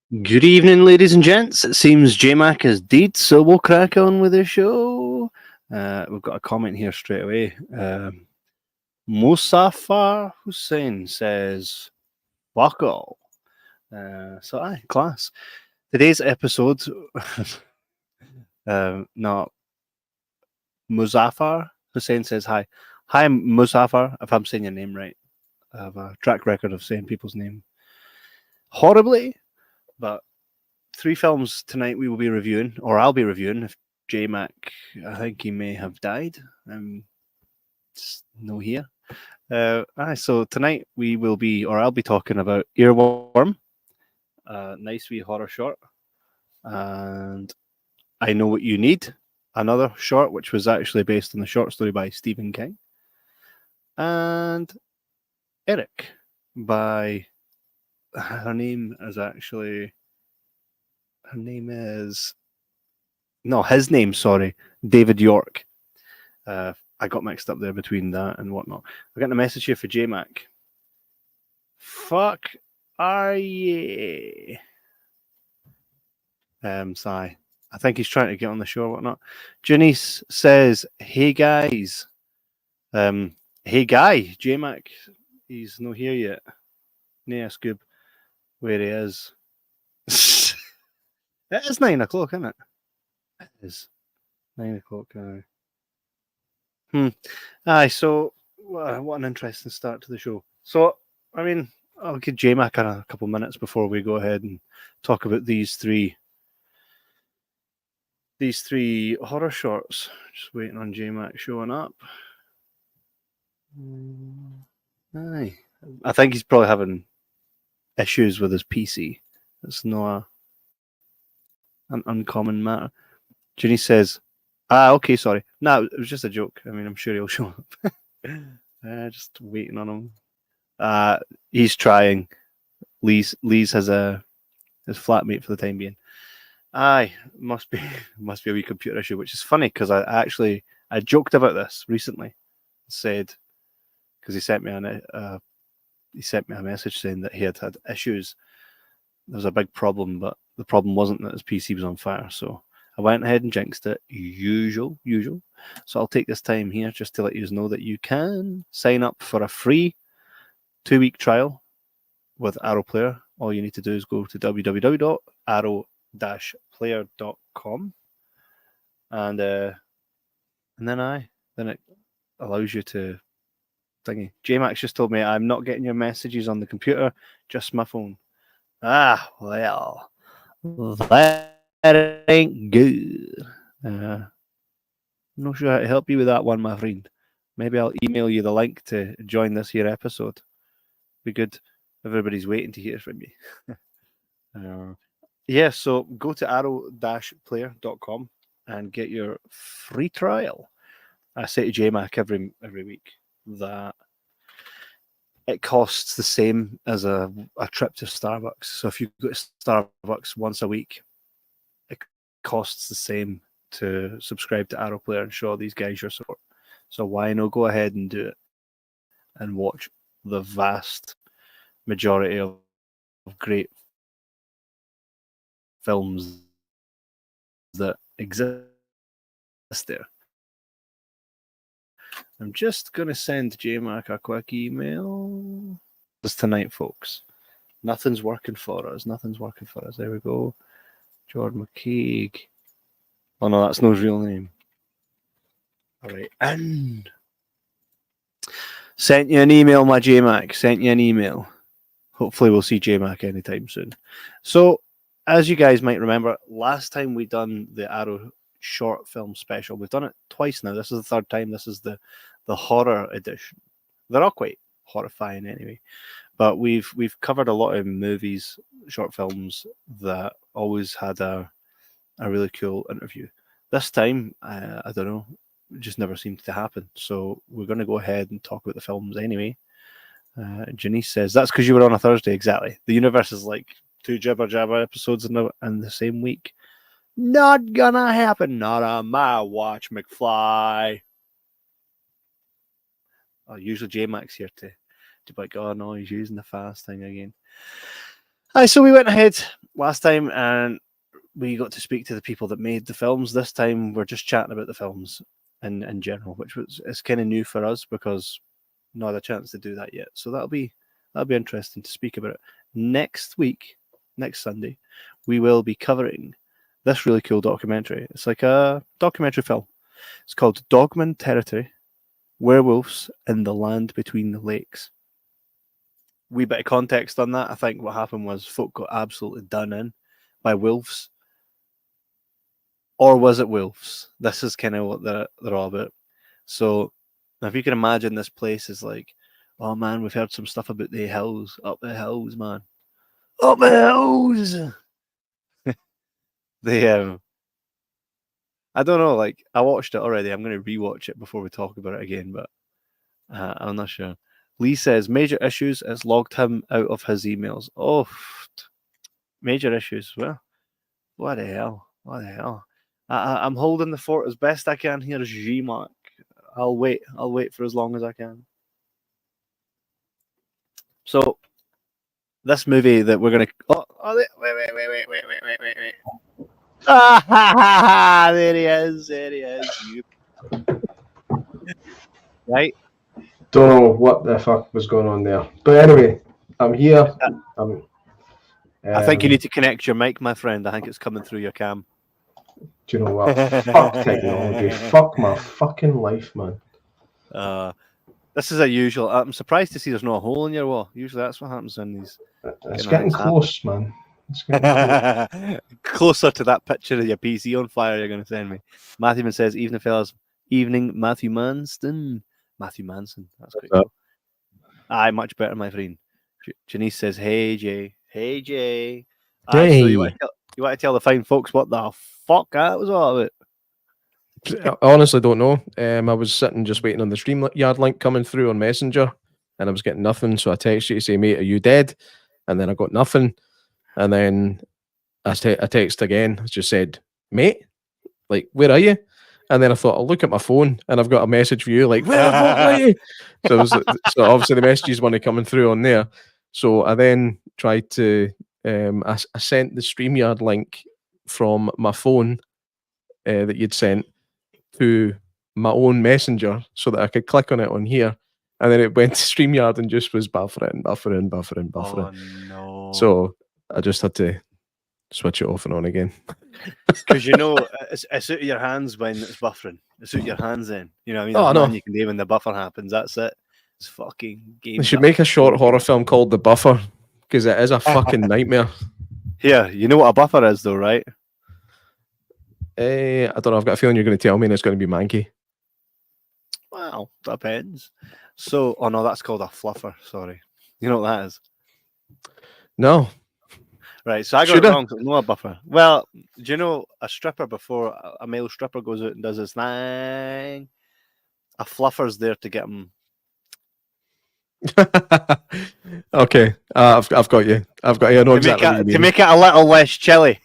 Good evening, ladies and gents. It seems J Mac is dead, so we'll crack on with the show. We've got a comment here straight away. Musafar Hussein says, "Fuck all." Class. Today's episode, no, Muzaffar Hussein says hi. Hi, Muzaffar. If I'm saying your name right, I have a track record of saying people's name horribly, but 3 films tonight we will be reviewing, or I'll be reviewing. If J Mac, I think he may have died. No here. So tonight we will be, or I'll be talking about Earworm, a nice wee horror short, and I Know What You Need, another short which was actually based on the short story by Stephen King, and Eric by her name is his name, sorry, David York. I got mixed up there between that and whatnot. I got a message here for J Mac. Fuck are ye? Sigh. I think he's trying to get on the show or whatnot. Janice says, "Hey guys." Hey guy, J Mac. He's not here yet. Nah, Scoob, where he is. It is 9 o'clock, isn't it? It is 9 o'clock. Aye, so what an interesting start to the show. So, I mean, I'll give J Mac a couple minutes before we go ahead and talk about these three horror shorts. Just waiting on J Mac showing up. Aye, I think he's probably having issues with his PC. It's not an uncommon matter. Ginny says, okay, sorry. No, it was just a joke. I mean, I'm sure he'll show up. Just waiting on him. He's trying. Lee's has his flatmate for the time being. Aye, must be a wee computer issue, which is funny because I joked about this recently. Said because he sent me a message saying that he had issues. There was a big problem, but the problem wasn't that his PC was on fire. So I went ahead and jinxed it. Usual. So I'll take this time here just to let you know that you can sign up for a free 2-week trial with Arrow Player. All you need to do is go to www.arrow-player.com and then it allows you to thingy. J-Max just told me I'm not getting your messages on the computer, just my phone. Well, that ain't good. I'm not sure how to help you with that one, my friend. Maybe I'll email you the link to join this here episode. Be good. Everybody's waiting to hear from you. So go to arrow-player.com and get your free trial. I say to J-Mac every week that it costs the same as a trip to Starbucks. So if you go to Starbucks once a week, it costs the same to subscribe to Arrow Player and show these guys your support. So why not go ahead and do it and watch the vast majority of great films that exist there. I'm just going to send J-Mac a quick email. This tonight, folks. Nothing's working for us. There we go. Jordan McKeague. Oh, no, that's no his real name. All right. And sent you an email, my J-Mac. Sent you an email. Hopefully we'll see J-Mac anytime soon. So, as you guys might remember, last time we done the Arrow short film special. We've done it twice now. This is the third time. This is the horror edition. They're all quite horrifying anyway. But we've covered a lot of movies, short films that always had a really cool interview. This time, I don't know, it just never seemed to happen. So we're going to go ahead and talk about the films anyway. Janice says, that's because you were on a Thursday. Exactly. The universe is like 2 Jibber Jabber episodes in the same week. Not gonna happen. Not on my watch, McFly. Usually J-Mac's here to be like, oh no, he's using the fast thing again. So we went ahead last time, and we got to speak to the people that made the films. This time, we're just chatting about the films in general, which is kind of new for us because not had a chance to do that yet. So that'll be interesting to speak about it. Next week, next Sunday, we will be covering this really cool documentary. It's like a documentary film. It's called Dogman Territory: Werewolves in the Land Between the Lakes. Wee bit of context on that. I think what happened was folk got absolutely done in by wolves. Or was it wolves? This is kind of what they're all about. So if you can imagine, this place is like, oh man, we've heard some stuff about the hills, up the hills, man. Up the hills! I don't know, like, I watched it already. I'm going to rewatch it before we talk about it again, but I'm not sure. Lee says, major issues, it's logged him out of his emails. Oh, major issues. Well, what the hell? What the hell? I'm holding the fort as best I can here as G-Mack. I'll wait for as long as I can. So, this movie that we're going to... Wait. Ah, there he is. Right? Don't know what the fuck was going on there. But anyway, I'm here. I think you need to connect your mic, my friend. I think it's coming through your cam. Do you know what? Fuck technology. Fuck my fucking life, man. This is a usual. I'm surprised to see there's no hole in your wall. Usually that's what happens in these. It's getting close, man. It's getting close. Closer to that picture of your PC on fire you're going to send me. Matthew says, evening, fellas. Evening, Matthew Manson. That's quite cool. Aye, much better, my friend. Janice says, hey, Jay. Aye, so you want to tell the fine folks what the fuck that was all about? I honestly don't know. I was sitting just waiting on the StreamYard link coming through on Messenger, and I was getting nothing. So I texted you to say, mate, are you dead? And then I got nothing. And then I text again. I just said, mate, like, where are you? And then I thought, I'll look at my phone, and I've got a message for you, like, where the fuck are you? So obviously the messages weren't coming through on there. So I then tried to, I sent the StreamYard link from my phone that you'd sent to my own messenger so that I could click on it on here. And then it went to StreamYard and just was buffering. Oh, no. So I just had to switch it off and on again. Because it's out of your hands when it's buffering. It's out of your hands then. You know what I mean? Oh, no. You can do when the buffer happens. That's it. It's fucking game. They should make a short horror film called The Buffer, because it is a fucking nightmare. Here, you know what a buffer is though, right? I don't know. I've got a feeling you're going to tell me and it's going to be manky. Well, depends. So, oh no, that's called a fluffer. Sorry. You know what that is? No. Right, so I got it wrong. No, a buffer. Well, do you know a stripper, before a male stripper goes out and does his thing, a fluffer's there to get him. Okay, I've got you. I know exactly what you mean. To make it a little less chilly.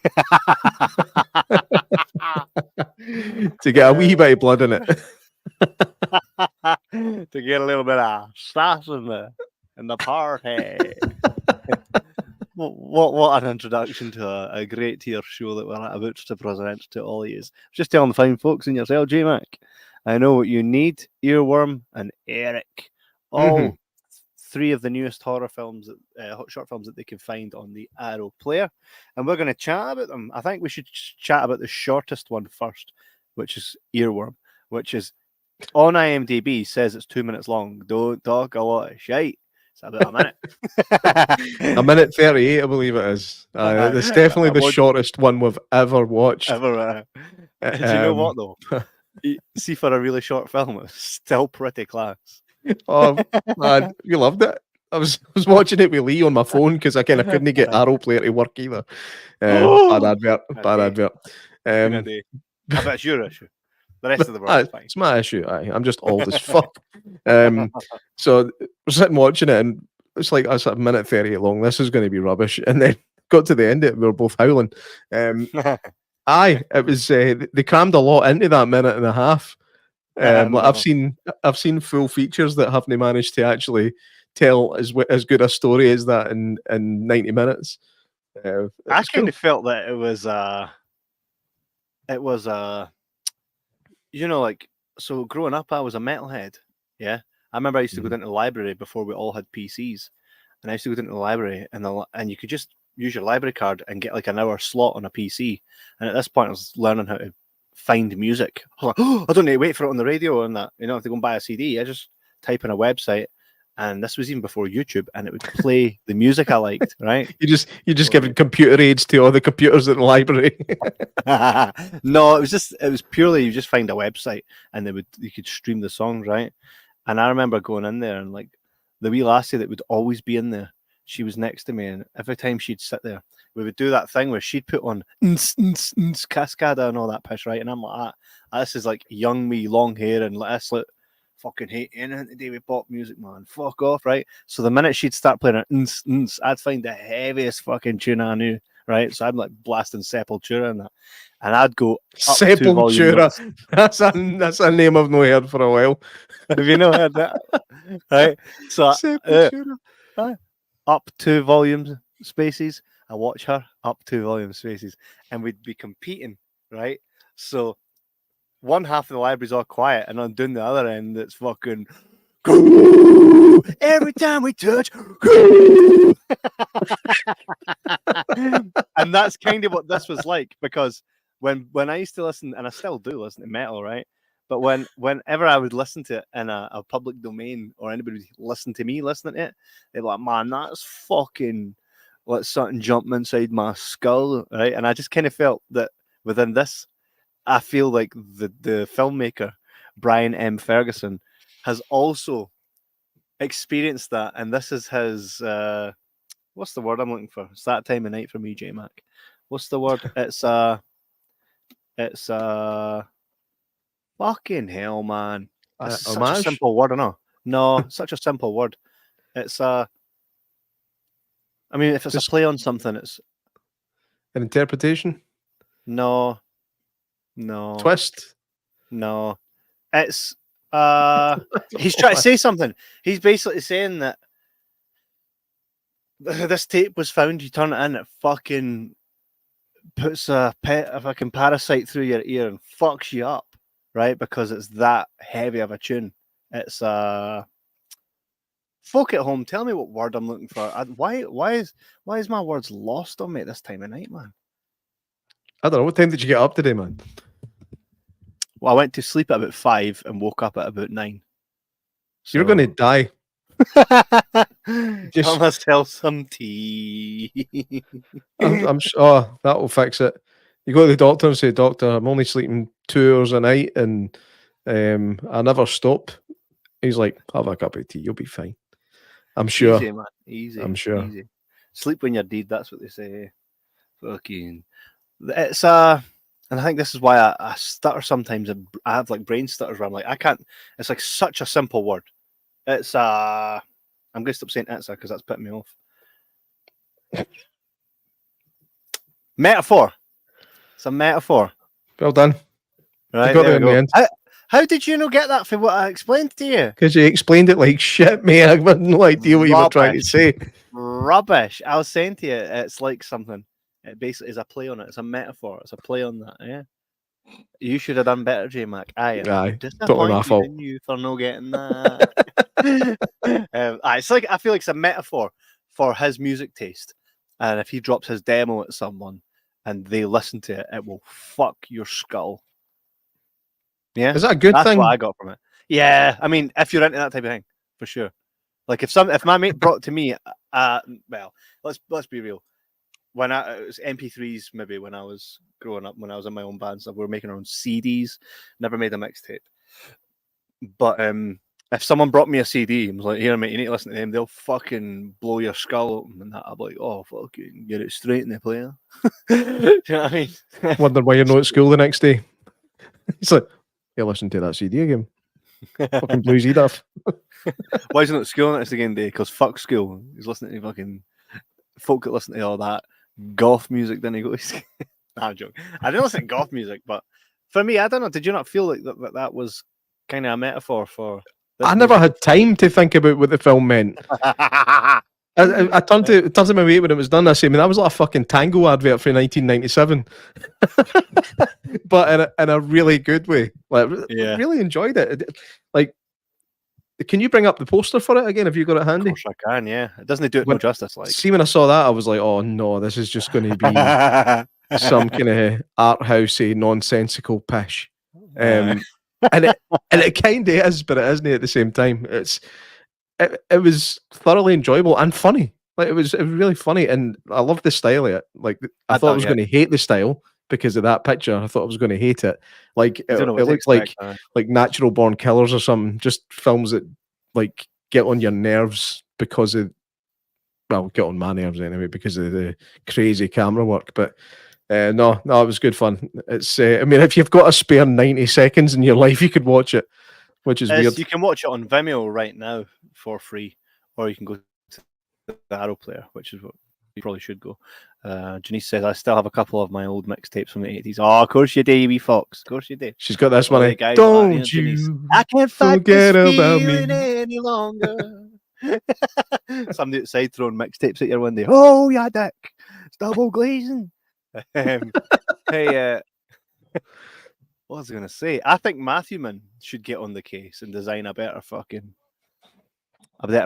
To get a wee bit of blood in it. To get a little bit of sass in the party. What an introduction to a great tier show that we're about to present to all of you. Just telling the fine folks in yourself, J Mac, I know what you need. Earworm and Eric. All three of the newest horror films, short films that they can find on the Arrow player. And we're going to chat about them. I think we should chat about the shortest one first, which is Earworm, which is on IMDb says it's 2 minutes long. Don't talk a lot of shite. It's about a minute. A minute 38, I believe it is. It's definitely the shortest one we've ever watched. Ever. Do you know what though? See, for a really short film, it's still pretty class. Oh man, you loved it. I was watching it with Lee on my phone because I kind of couldn't get Arrow player to work either. Bad advert. I bet it's your issue. The rest of the world is fine. It's my issue. I'm just old as fuck. So we're sitting watching it, and it's like I said, a minute 38 long. This is going to be rubbish. And then got to the end of it, we were both howling. It was they crammed a lot into that minute and a half. I've seen full features that haven't managed to actually tell as good a story as that in 90 minutes. I kind of felt that it was like, so growing up I was a metalhead. Yeah. I remember I used to go down to the library before we all had PCs, and I used to go down to the library and you could just use your library card and get like an hour slot on a PC. And at this point I was learning how to find music. I was like, oh, I don't need to wait for it on the radio and that. You know, if they go and buy a CD, I just type in a website. And this was even before YouTube, and it would play the music I liked, right? You just giving computer aids to all the computers in the library. No, it was purely you just find a website and you could stream the songs, right? And I remember going in there and like the wee lassie that would always be in there, she was next to me, and every time she'd sit there, we would do that thing where she'd put on Cascada and all that pish, right? And I'm like, this is like young me, long hair, and like this like fucking hate anything to do with pop music, man. Fuck off, right? So the minute she'd start playing an I'd find the heaviest fucking tune I knew, right? So I'm like blasting Sepultura and that, and I'd go up Sepultura. That's a name I've not heard for a while. Have you not heard that? Right? So Sepultura. Up 2 volumes spaces. I watch her up 2 volume spaces, and we'd be competing, right? So one half of the library's all quiet, and I'm doing the other end that's fucking every time we touch. And that's kind of what this was like, because when I used to listen, and I still do listen to metal, right? But whenever I would listen to it in a public domain, or anybody would listen to me listening to it, they'd be like, man, that's fucking like something jumping inside my skull, right? And I just kind of felt that within this, I feel like the filmmaker, Brian M. Ferguson, has also experienced that. And this is his, what's the word I'm looking for? It's that time of night for me, J Mac. What's the word? It's fucking hell, man. It's such a simple word, I know. No, such a simple word. It's I mean, if it's a play on something, it's an interpretation. No. Twist. No. It's he's trying to say something. He's basically saying that this tape was found, you turn it in, it fucking puts a fucking parasite through your ear and fucks you up, right? Because it's that heavy of a tune. It's folk at home, tell me what word I'm looking for. Why is my words lost on me at this time of night, man? I don't know. What time did you get up today, man? Well, I went to sleep at about 5 and woke up at about 9. So... You're going to die. Tell myself some tea. I'm sure that will fix it. You go to the doctor and say, "Doctor, I'm only sleeping 2 hours a night, and I never stop." He's like, "Have a cup of tea, you'll be fine." I'm sure. Easy, man. Easy. I'm sure. Easy. Sleep when you're dead. That's what they say. Fucking. It's and I think this is why I stutter sometimes. I have like brain stutters where I'm like, I can't. It's like such a simple word. It's I'm going to stop saying it's because that's putting me off. Metaphor. It's a metaphor. Well done. Right. You got it in the end. How did you not get that from what I explained to you? Because you explained it like shit, mate. I have no idea what you were trying to say. Rubbish. I was saying to you, it's like something. It basically is a play on it. It's a metaphor. It's a play on that. Yeah. You should have done better, J Mac. Aye, totally my fault. You for not getting that. It's like I feel like it's a metaphor for his music taste, and if he drops his demo at someone and they listen to it, it will fuck your skull. Yeah, is that a good thing? That's what I got from it. Yeah, I mean, if you're into that type of thing, for sure. Like if my mate brought to me, well, let's be real. When it was MP3s, maybe when I was growing up, when I was in my own band stuff, we were making our own CDs. Never made a mixtape. But if someone brought me a CD and was like, "Here, mate, you need to listen to them," they'll fucking blow your skull open, and that I'll be like, "Oh, fucking get it straight in the player." Do you know what I mean? Wonder why you're not at school the next day. It's like, you listen to that CD again. Fucking blues eat off. Why is he not at school next again day? Because fuck school. He's listening to fucking folk that listen to all that goth music. Then he goes, nah, I'm joking. I didn't listen to goth music, but for me, I don't know. Did you not feel like that was kind of a metaphor for? I never had time to think about what the film meant. I turned to my mate when it was done. I say, man, that was like a fucking Tango advert for 1997, but in a really good way. Like, Yeah. really enjoyed it. Like, can you bring up the poster for it again? Have you got it handy? Of course I can. Yeah, it doesn't do it no justice. Like, See, when I saw that, I was like, oh no, this is just going to be some kind of art housey, nonsensical pish. And it kind of is, but it isn't at the same time. It was thoroughly enjoyable and funny. Like it was really funny, and I loved the style of it. Like I thought I was going to hate the style because of that picture. I thought I was going to hate it. Like it looks like Natural Born Killers or something. Just films that like get on your nerves because of, well, get on my nerves anyway because of the crazy camera work. But no, it was good fun. It's I mean, if you've got a spare 90 seconds in your life, you could watch it, which is weird. You can watch it on Vimeo right now for free, or you can go to the Arrow Player, which is what you probably should go. Janice says, I still have a couple of my old mixtapes from the 80s. Oh, of course you do, you wee fox. Of course you do. She's got this one. Guys, don't you I can't forget about me any longer. Somebody outside throwing mixtapes at your window. Oh, yeah, dick. It's double glazing. Hey, what was I going to say? I think Matthewman should get on the case and design a better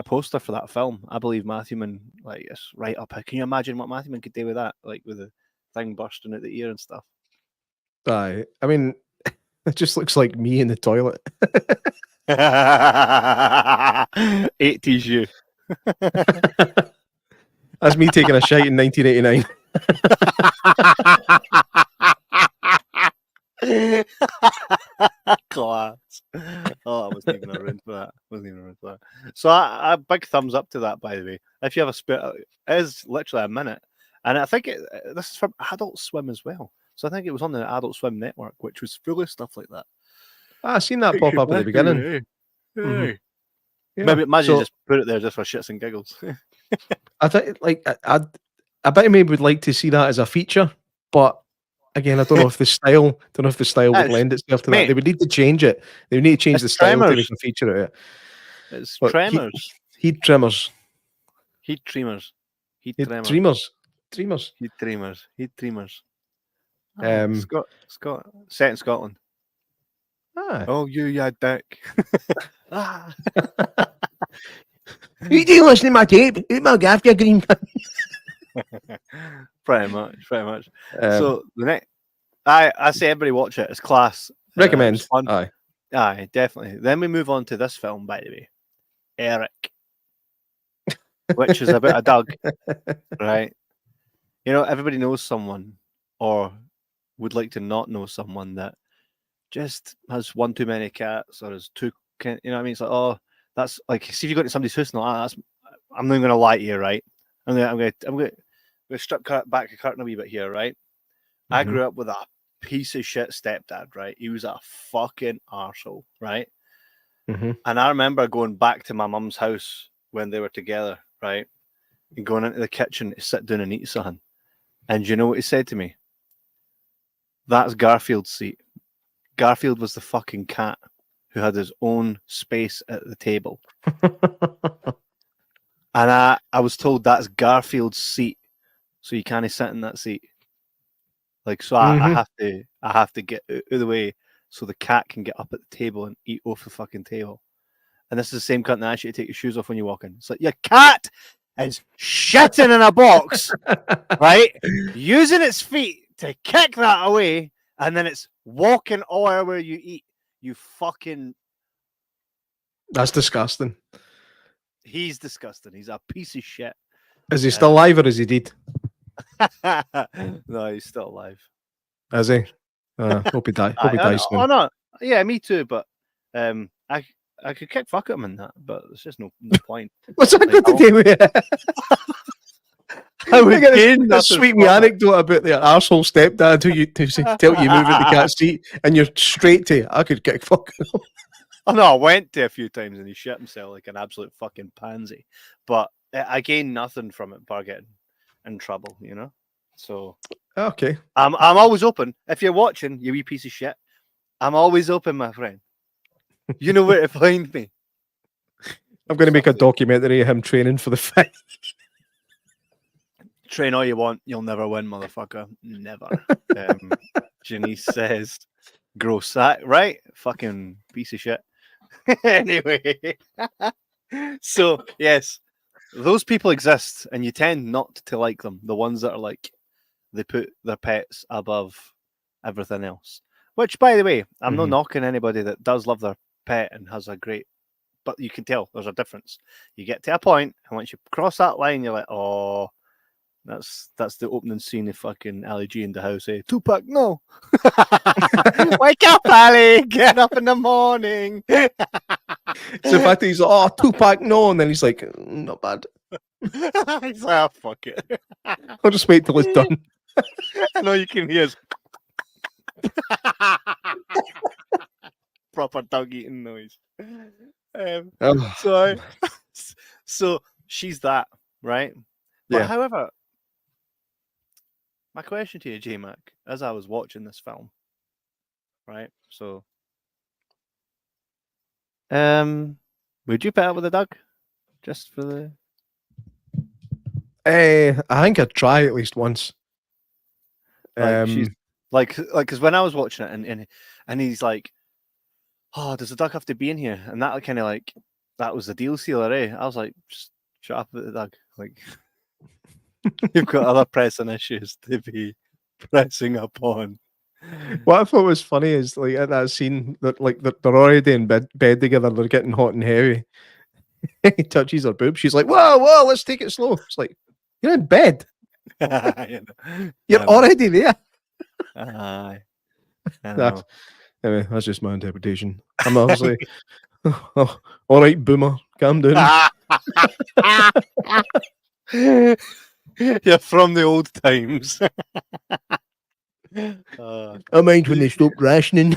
poster for that film. I believe Matthewman, like, it's right up. Can you imagine what Matthewman could do with that? Like, with the thing bursting out the ear and stuff. Aye. I mean, it just looks like me in the toilet. 80s you. That's me taking a shite in 1989. Class. Oh, I wasn't even around for that. So a big thumbs up to that, by the way. If you have a spare, it is literally a minute, and I think this is from Adult Swim as well. So I think it was on the Adult Swim network, which was full of stuff like that. I seen that pop up at the beginning. Mm-hmm. Yeah. Maybe imagine just put it there just for shits and giggles. I think, like, I bet you maybe would like to see that as a feature, but again, I don't know if the style would lend itself to that. They would need to change it. They would need to change the style to make a feature out of it. It's tremors. Heat tremors. Heat tremors. Heat tremors. Tremors. Heat tremors. Heat tremors. Scott, set in Scotland. Ah. Oh, you dick. Ah. You do listen to my tape. Eat my gaff, you green. Pretty much. So the next, I say everybody watch it. It's class. Recommend. Fun. Aye, definitely. Then we move on to this film, by the way, Eric, which is about a dog, right? You know, everybody knows someone, or would like to not know someone that just has one too many cats, or has two. You know what I mean? It's like, oh, that's like, see if you go to somebody's house and that's. I'm not going to lie to you, right? I'm going to strip back a curtain a wee bit here, right? Mm-hmm. I grew up with a piece of shit stepdad, right? He was a fucking arsehole, right? Mm-hmm. And I remember going back to my mum's house when they were together, right? And going into the kitchen to sit down and eat something. And you know what he said to me? That's Garfield's seat. Garfield was the fucking cat who had his own space at the table. And I was told that's Garfield's seat, so you can't sit in that seat. Like, so I have to get out of the way so the cat can get up at the table and eat off the fucking table. And this is the same cunt that asks you to take your shoes off when you walk in. It's like, your cat is shitting in a box, right? Using its feet to kick that away, and then it's walking all where you eat. You fucking... That's disgusting. He's disgusting. He's a piece of shit. Is he still alive or is he dead? No, he's still alive. Is he? Hope he dies. Hope he dies soon. Oh no, yeah, me too. But I could kick fuck at him in that, but there's just no point. What's that got to do with it? I would get a sweet wee anecdote about the arsehole stepdad who tell you move at the cat's seat, and you're straight to I could kick fuck. Oh no, I went to a few times and he shit himself like an absolute fucking pansy. But I gained nothing from it by getting in trouble, you know. So okay, I'm always open. If you're watching, you wee piece of shit, I'm always open, my friend. You know where to find me. I'm going to make a documentary of him training for the fight. Train all you want, you'll never win, motherfucker. Never. Janice says, gross sack, right? Fucking piece of shit. Anyway. So, yes, those people exist, and you tend not to like them. The ones that are like, they put their pets above everything else. Which, by the way, I'm not knocking anybody that does love their pet and has a great, but you can tell there's a difference. You get to a point, and once you cross that line, you're like, oh, that's the opening scene of fucking Ali G in the house. Tupac, no. Wake up, Ali. Get up in the morning. So the fact that he's like, oh, Tupac, no, and then he's like, not bad. He's like, oh, fuck it. I'll just wait till it's done. I know you can hear proper dog eating noise. So she's that, right? But Yeah. however, my question to you, J Mac, as I was watching this film, right? So, would you put up with a dog just for the? I think I'd try at least once. She's like, because when I was watching it, and he's like, oh, does the duck have to be in here? And that kind of like, that was the deal sealer, eh? I was like, just shut up with the dog. Like, you've got other pressing issues to be pressing upon. What I thought was funny is like at that scene that like they're already in bed together, they're getting hot and heavy. He touches her boob. She's like, whoa, let's take it slow. It's like, you're in bed. You're already there. Aye. Anyway, that's just my interpretation. I'm obviously, oh, all right, boomer, calm down. You're from the old times. I mind when they stopped rationing.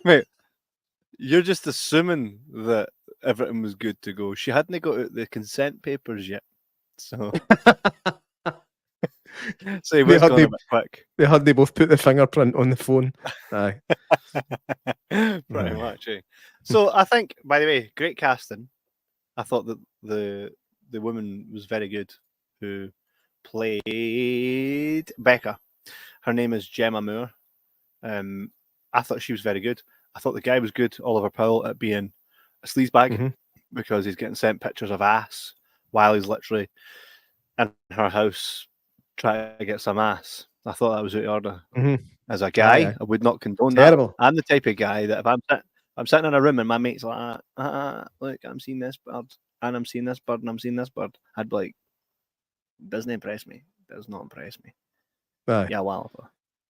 Mate, you're just assuming that everything was good to go. She hadn't got out the consent papers yet. So, so he was going a bit quick. They both put the fingerprint on the phone. Aye. Pretty much, eh? So I think, by the way, great casting. I thought that the woman was very good who played Becca. Her name is Gemma Moore. I thought she was very good. I thought the guy was good, Oliver Powell, at being a sleazebag because he's getting sent pictures of ass while he's literally in her house trying to get some ass. I thought that was out of order. As a guy, I would not condone that. I'm the type of guy that if I'm sitting in a room and my mate's like, look, I'm seeing this bird, and I'm seeing this bird, and I'm seeing this bird, I'd be like, doesn't impress me. Does not impress me. Aye. Yeah, well.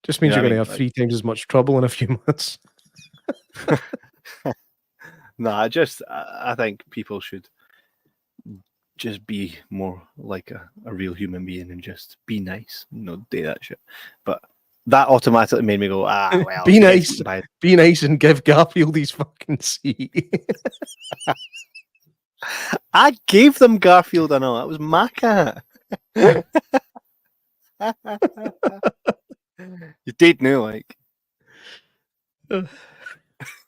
Just means you're going to have 3 times as much trouble in a few months. No, I think people should just be more like a real human being and just be nice. Do that shit. But that automatically made me go, well. Be nice and give Garfield his fucking seat. I gave them Garfield, I know. That was my cat. You did know, like.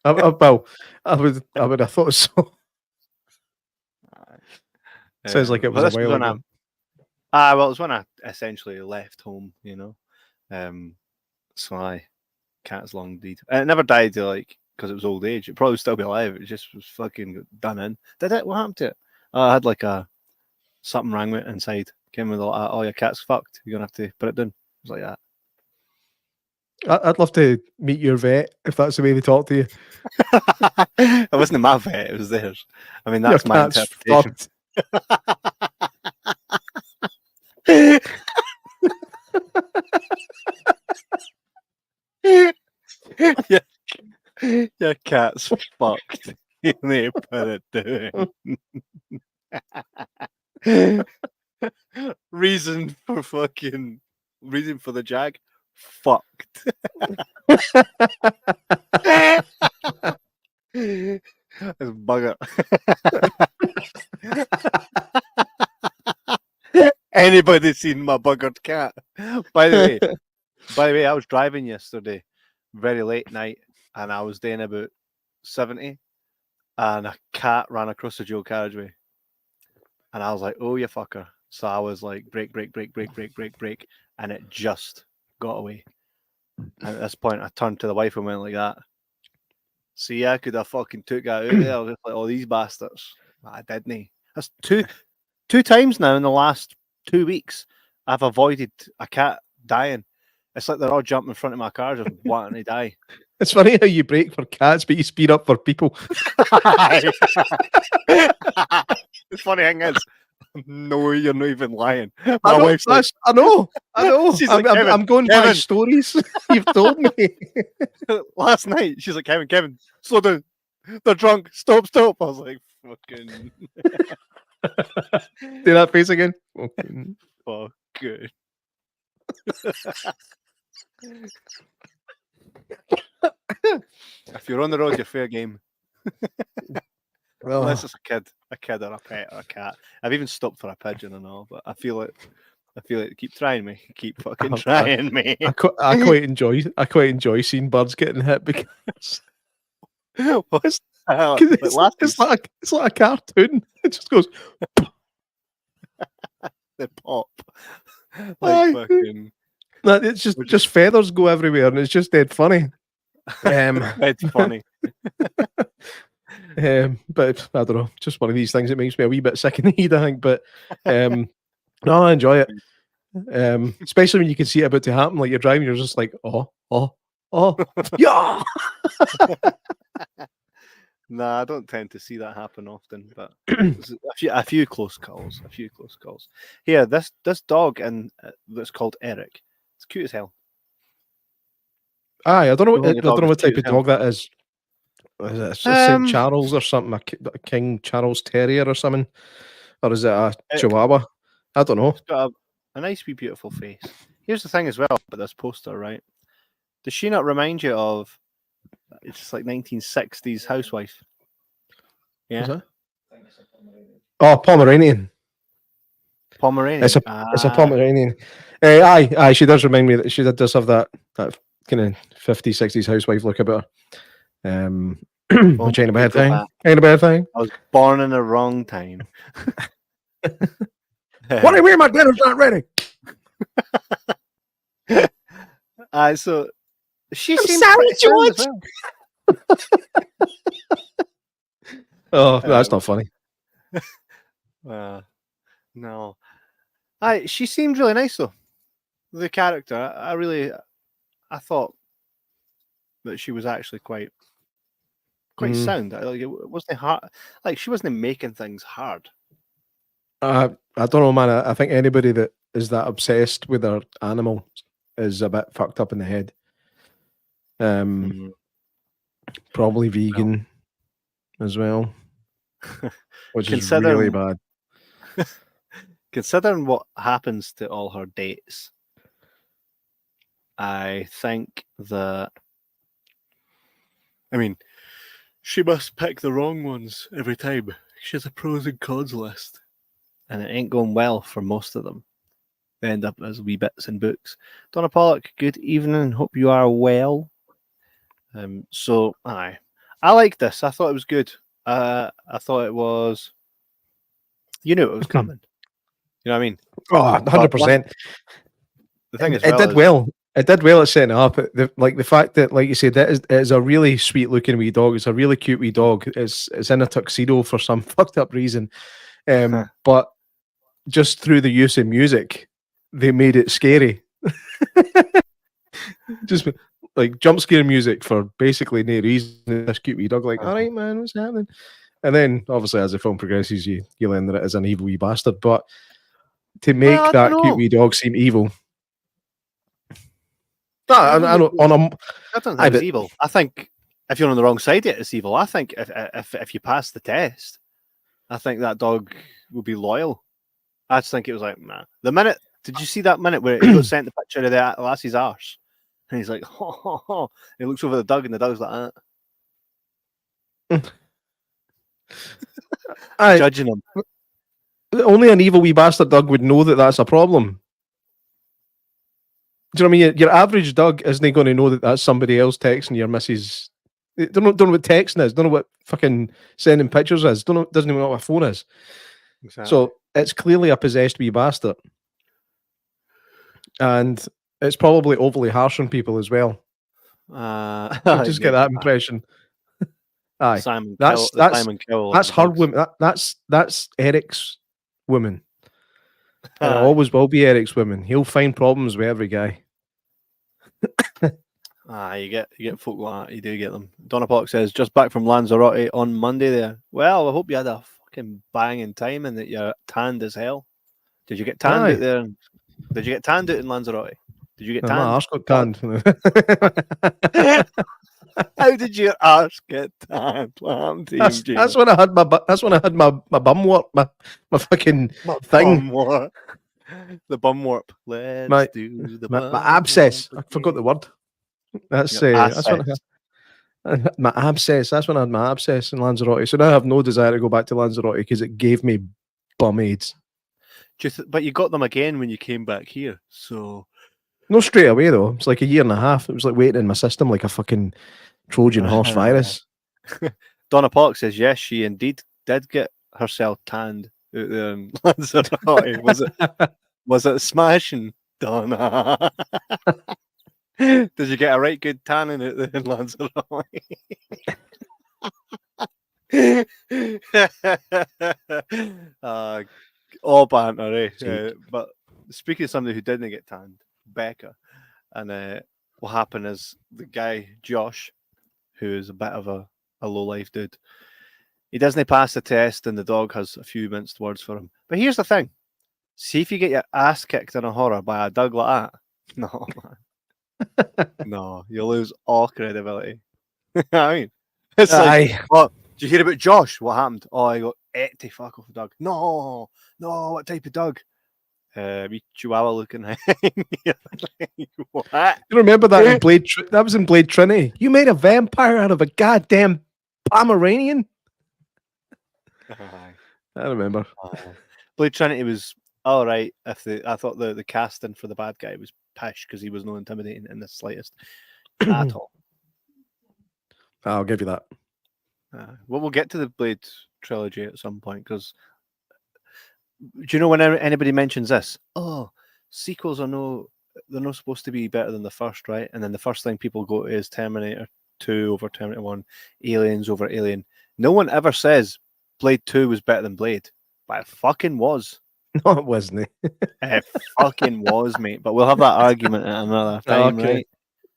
Well, I would have thought so. Sounds like it was a while ago. Well, it was when I essentially left home, so cat's long deed. And it never died, because it was old age. It'd probably still be alive. It just was fucking done in. Did it? What happened to it? I had like something wrong with it inside. Came with oh, your cat's fucked. You're gonna have to put it down. It was like that. I'd love to meet your vet if that's the way they talk to you. It wasn't my vet, it was theirs. I mean, that's my interpretation. Your cat's fucked. You need to put it down. Reason for the jag. Fucked. That's bugger. Anybody seen my buggered cat? By the way, I was driving yesterday, very late night, and I was doing about 70, and a cat ran across the dual carriageway, and I was like, "Oh, you fucker!" So I was like, break, and it just got away. And at this point, I turned to the wife and went like that. See, I could have fucking took that out there. I was just like, oh, these bastards. But I didn't. That's two times now in the last 2 weeks. I've avoided a cat dying. It's like they're all jumping in front of my car just wanting to die. It's funny how you brake for cats, but you speed up for people. The funny thing is, no, you're not even lying. My I know, wife's like, I know. She's like, I'm going by Kevin. stories you've told me. last night, she's like, Kevin, slow down. They're drunk. Stop. I was like, fucking. Do that face again. Fucking. Oh, good. If you're on the road, you're fair game. Well, Unless it's a kid or a pet or a cat. I've even stopped for a pigeon and all, but I feel it. Keep trying me. Keep fucking trying me. I quite enjoy seeing birds getting hit because What's it's like a cartoon. It just goes. they pop. Aye. Fucking. No, it's just feathers go everywhere, and it's just dead funny. It's funny. But I don't know, just one of these things that makes me a wee bit sick in the head, I think. But no, I enjoy it. Especially when you can see it about to happen, like you're driving, you're just like, oh, yeah. Nah, I don't tend to see that happen often, but a few close calls. Here, this dog that's called Eric. It's cute as hell. Aye, I don't know. The I don't know what type of dog dog that is. Is it a St. Charles or something? A King Charles Terrier or something? Or is it a Chihuahua? I don't know. It's got a nice, wee, beautiful face. Here's the thing as well about this poster, right? Does she not remind you of? It's just like 1960s housewife. Yeah. Oh, Pomeranian. It's a Pomeranian. Aye. She does remind me that she does have that kind of 50s, 60s housewife look about her. Which ain't a bad thing. Ain't a bad thing. I was born in the wrong time. What do you mean my dinner's not ready? So she seems sorry, pretty sound as well. Oh, that's not funny. No. She seemed really nice though. The character, I thought that she was actually quite sound. Like it wasn't hard. Like she wasn't making things hard. I don't know, man. I think anybody that is that obsessed with their animal is a bit fucked up in the head. Probably vegan as well, which is really bad. Considering what happens to all her dates, I think that. I mean, she must pick the wrong ones every time. She has a pros and cons list, and it ain't going well for most of them. They end up as wee bits in books. Donna Pollock, good evening. Hope you are well. I like this. I thought it was good. I thought it was. You knew it was coming. You know what I mean? Oh, 100%. The thing is, it did well. It did well at setting it up. The fact that, like you said, it is a really sweet looking wee dog. It's a really cute wee dog. It's in a tuxedo for some fucked up reason. But just through the use of music, they made it scary. Just like jump scare music for basically no reason. This cute wee dog, like, all right, man, what's happening? And then, obviously, as the film progresses, you learn that it is an evil wee bastard. But to make that cute wee dog seem evil. No, I know. I don't think it's evil. I think if you're on the wrong side, it's evil. I think if you pass the test, I think that dog would be loyal. I just think it was like, man. Did you see that minute where he got sent the picture of the lassie's arse? And he's like, ho. He looks over the dog, and the dog's like that. Judging him. Only an evil wee bastard dog would know that that's a problem. Do you know what I mean? Your average dog isn't going to know that that's somebody else texting your missus. Don't know what texting is. Don't know what fucking sending pictures is. Doesn't even know what a phone is. Exactly. So it's clearly a possessed wee bastard, and it's probably overly harsh on people as well. I just get that impression. Aye, Simon that's Cowell of that's the her dogs. woman. That's Eric's woman, and it Aye. always will be Eric's woman. He'll find problems with every guy. You get folk like that. You do get them. Donna Pock says, just back from Lanzarote on Monday there. Well, I hope you had a fucking banging time and that you're tanned as hell. Did you get tanned out there? Did you get tanned out in Lanzarote? Did you get tanned? My arse got tanned. How did your arse get tanned? That's when I had my bum warp, my fucking thing. Bum warp. The bum warp. Let's do the my abscess. I forgot the word. That's that's when I had my abscess. That's when I had my abscess in Lanzarote. So now I have no desire to go back to Lanzarote because it gave me bum aids. But you got them again when you came back here. So no, straight away though. It's like a year and a half. It was like waiting in my system like a fucking Trojan horse virus. Donna Pock says yes, she indeed did get herself tanned out there in Lanzarote. Was it smashing, Donna? Did you get a right good tanning out there in Lanzarote? All banter, eh? But speaking of somebody who didn't get tanned, Becca, and what happened is the guy Josh, who is a bit of a low-life dude, he doesn't pass the test, and the dog has a few minced words for him. But here's the thing: see if you get your ass kicked in a horror by a dog like that. No, man. No, you lose all credibility. I mean, it's like, oh, did you hear about Josh? What happened? Oh, I got ate to fuck off a dog. No, what type of dog? Wee Chihuahua looking thing. What? You remember that in Blade? That was in Blade Trinity. You made a vampire out of a goddamn Pomeranian. I remember. Blade Trinity was all right. I thought the casting for the bad guy was pish because he was no intimidating in the slightest at all. I'll give you that. Well, we'll get to the Blade trilogy at some point because do you know when anybody mentions this? Oh, sequels are they're not supposed to be better than the first, right? And then the first thing people go to is Terminator 2 over Terminator 1, Aliens over Alien. No one ever says Blade 2 was better than Blade, but it fucking was. No, it wasn't. It fucking was, mate. But we'll have that argument at another time, right?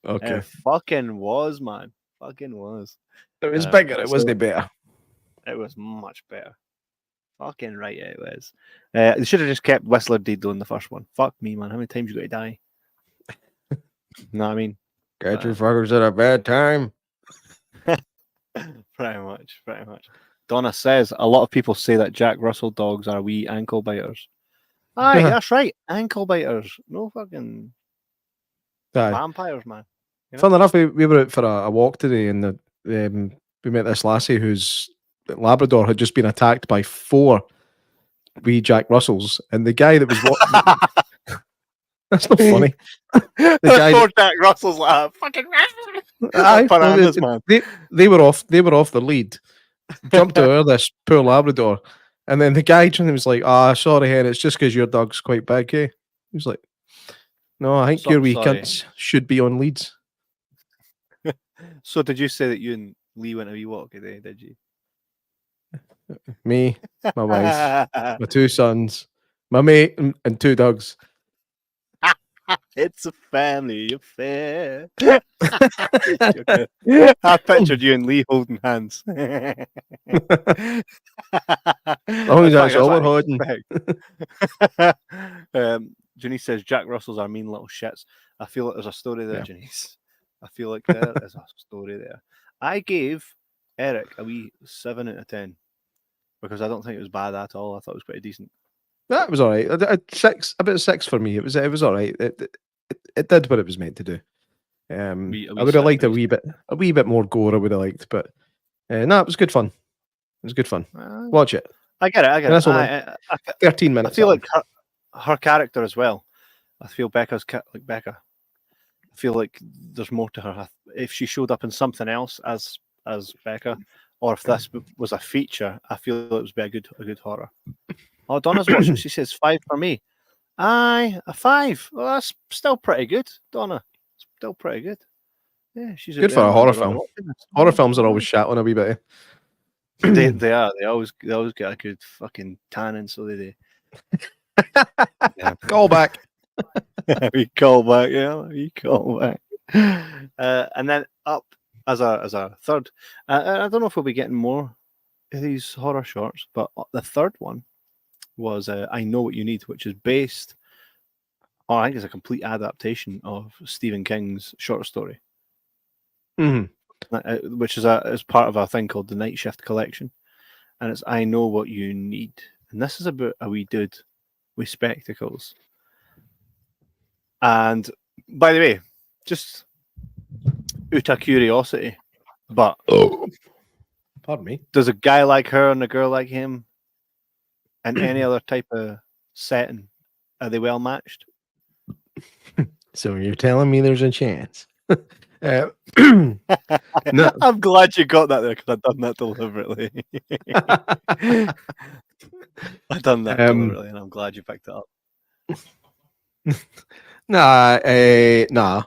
Okay. It fucking was, man. Fucking was. It was bigger. It wasn't better. It was much better. Fucking right, it was. They should have just kept Whistler Deed doing the first one. Fuck me, man. How many times you got to die? Know what I mean? Get your fuckers at a bad time. Pretty much. Donna says a lot of people say that Jack Russell dogs are wee ankle biters. Aye, that's right. Ankle biters. No fucking vampires, man. You know? Fun enough, we were out for a walk today, and we met this lassie whose Labrador had just been attacked by 4 wee Jack Russells, and the guy that was walking. That's not funny. The guy 4 Jack Russells like fucking. They were off the lead. Jumped over this poor Labrador, and then the guy was like, sorry, hen, it's just because your dog's quite big, eh? He was like, no, I think your wee cunts should be on leads. So did you say that you and Lee went a wee walk today, did you? Me, my wife, my 2 sons, my mate, and 2 dogs. It's a family affair. I pictured you and Lee holding hands. Oh, that's all we're holding. Janice says Jack Russells are mean little shits. I feel like there's a story there, Janice. I feel like there is a story there. I gave Eric a wee 7 out of 10 because I don't think it was bad at all. I thought it was pretty decent. That was all right. About a 6 for me. It was all right. It did what it was meant to do. I would have liked a wee bit more gore. I would have liked, but no, it was good fun. It was good fun. Watch it. I get it. That's all 13 minutes. I feel like her character as well. I feel Becca's like Becca. I feel like there's more to her. If she showed up in something else as Becca, or if this was a feature, I feel it would be a good horror. Oh, Donna's watching. She says 5 for me. Aye, a 5. Well, that's still pretty good, Donna. Still pretty good. Yeah, she's out Good there for a horror on film. watching this. Horror films are always shat on a wee bit. They are. They always get a good fucking tannin, so they do. Yeah. Call back. We call back, yeah. We call back. And then up as a third. I don't know if we'll be getting more of these horror shorts, but the third one was I Know What You Need, which is based. Oh, I think it's a complete adaptation of Stephen King's short story, which is part of a thing called the Night Shift Collection, and it's I Know What You Need, and this is about a wee dude with spectacles. And by the way, just out of curiosity, but Pardon me. does a guy like her and a girl like him, and any other type of setting, are they well matched? So you're telling me there's a chance? No. I'm glad you got that there because I've done that deliberately. I've done that deliberately, and I'm glad you picked it up. Nah.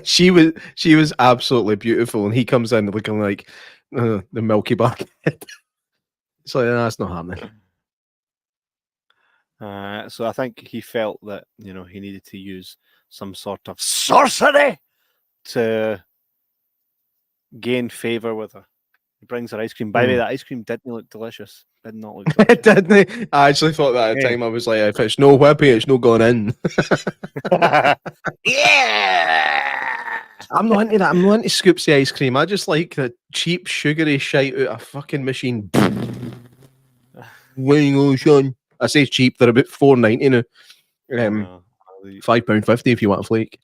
She was absolutely beautiful, and he comes in looking like the Milky Bar kid. So that's not happening. So I think he felt that he needed to use some sort of sorcery to gain favor with her. He brings her ice cream. By the way, that ice cream didn't look delicious. Did not look delicious. It didn't. I actually thought that at the time. I was like, if it's no whippy, it's no going in. Yeah. I'm not into that. I'm not into scoopsy ice cream. I just like the cheap, sugary shite out of a fucking machine. Son. I say cheap. They're about $4.90 now. £5.50 if you want a flake.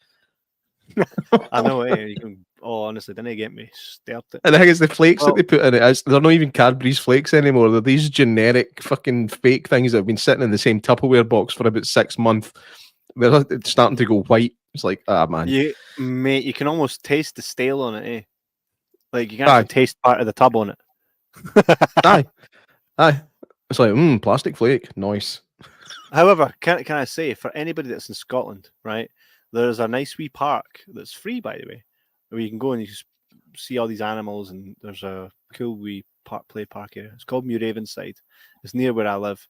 I know. You can. Oh, honestly, didn't get me stared at. And I think it's the flakes that they put in it. They're not even Cadbury's flakes anymore. They're these generic fucking fake things that have been sitting in the same Tupperware box for about 6 months. They're starting to go white. It's like, man. Mate, you can almost taste the stale on it, eh? Like you can actually taste part of the tub on it. Aye. It's like, plastic flake. Nice. However, can I say, for anybody that's in Scotland, right, there's a nice wee park that's free, by the way, where you can go and you just see all these animals, and there's a cool wee play park area. It's called Muravenside. It's near where I live.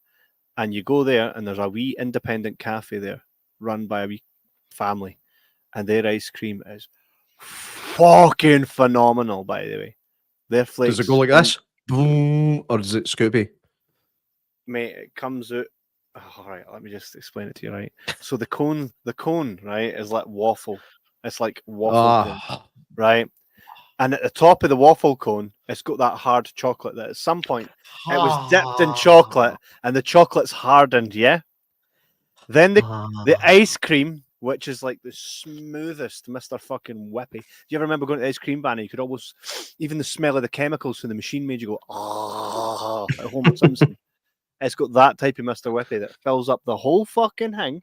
And you go there, and there's a wee independent cafe there, run by a wee family. And their ice cream is fucking phenomenal, by the way. Their flakes. Does it go like this? Boom, or is it Scoopy? Mate, it comes out. All right, let me just explain it to you, right? So the cone, right, is like waffle. It's like waffle cone, right? And at the top of the waffle cone, it's got that hard chocolate that at some point it was dipped in chocolate and the chocolate's hardened, yeah? Then the ice cream, which is like the smoothest Mr. fucking Whippy. Do you ever remember going to the ice cream van? You could almost, even the smell of the chemicals from the machine made you go, ah, at Homer Simpson. It's got that type of Mr. Whippy that fills up the whole fucking thing.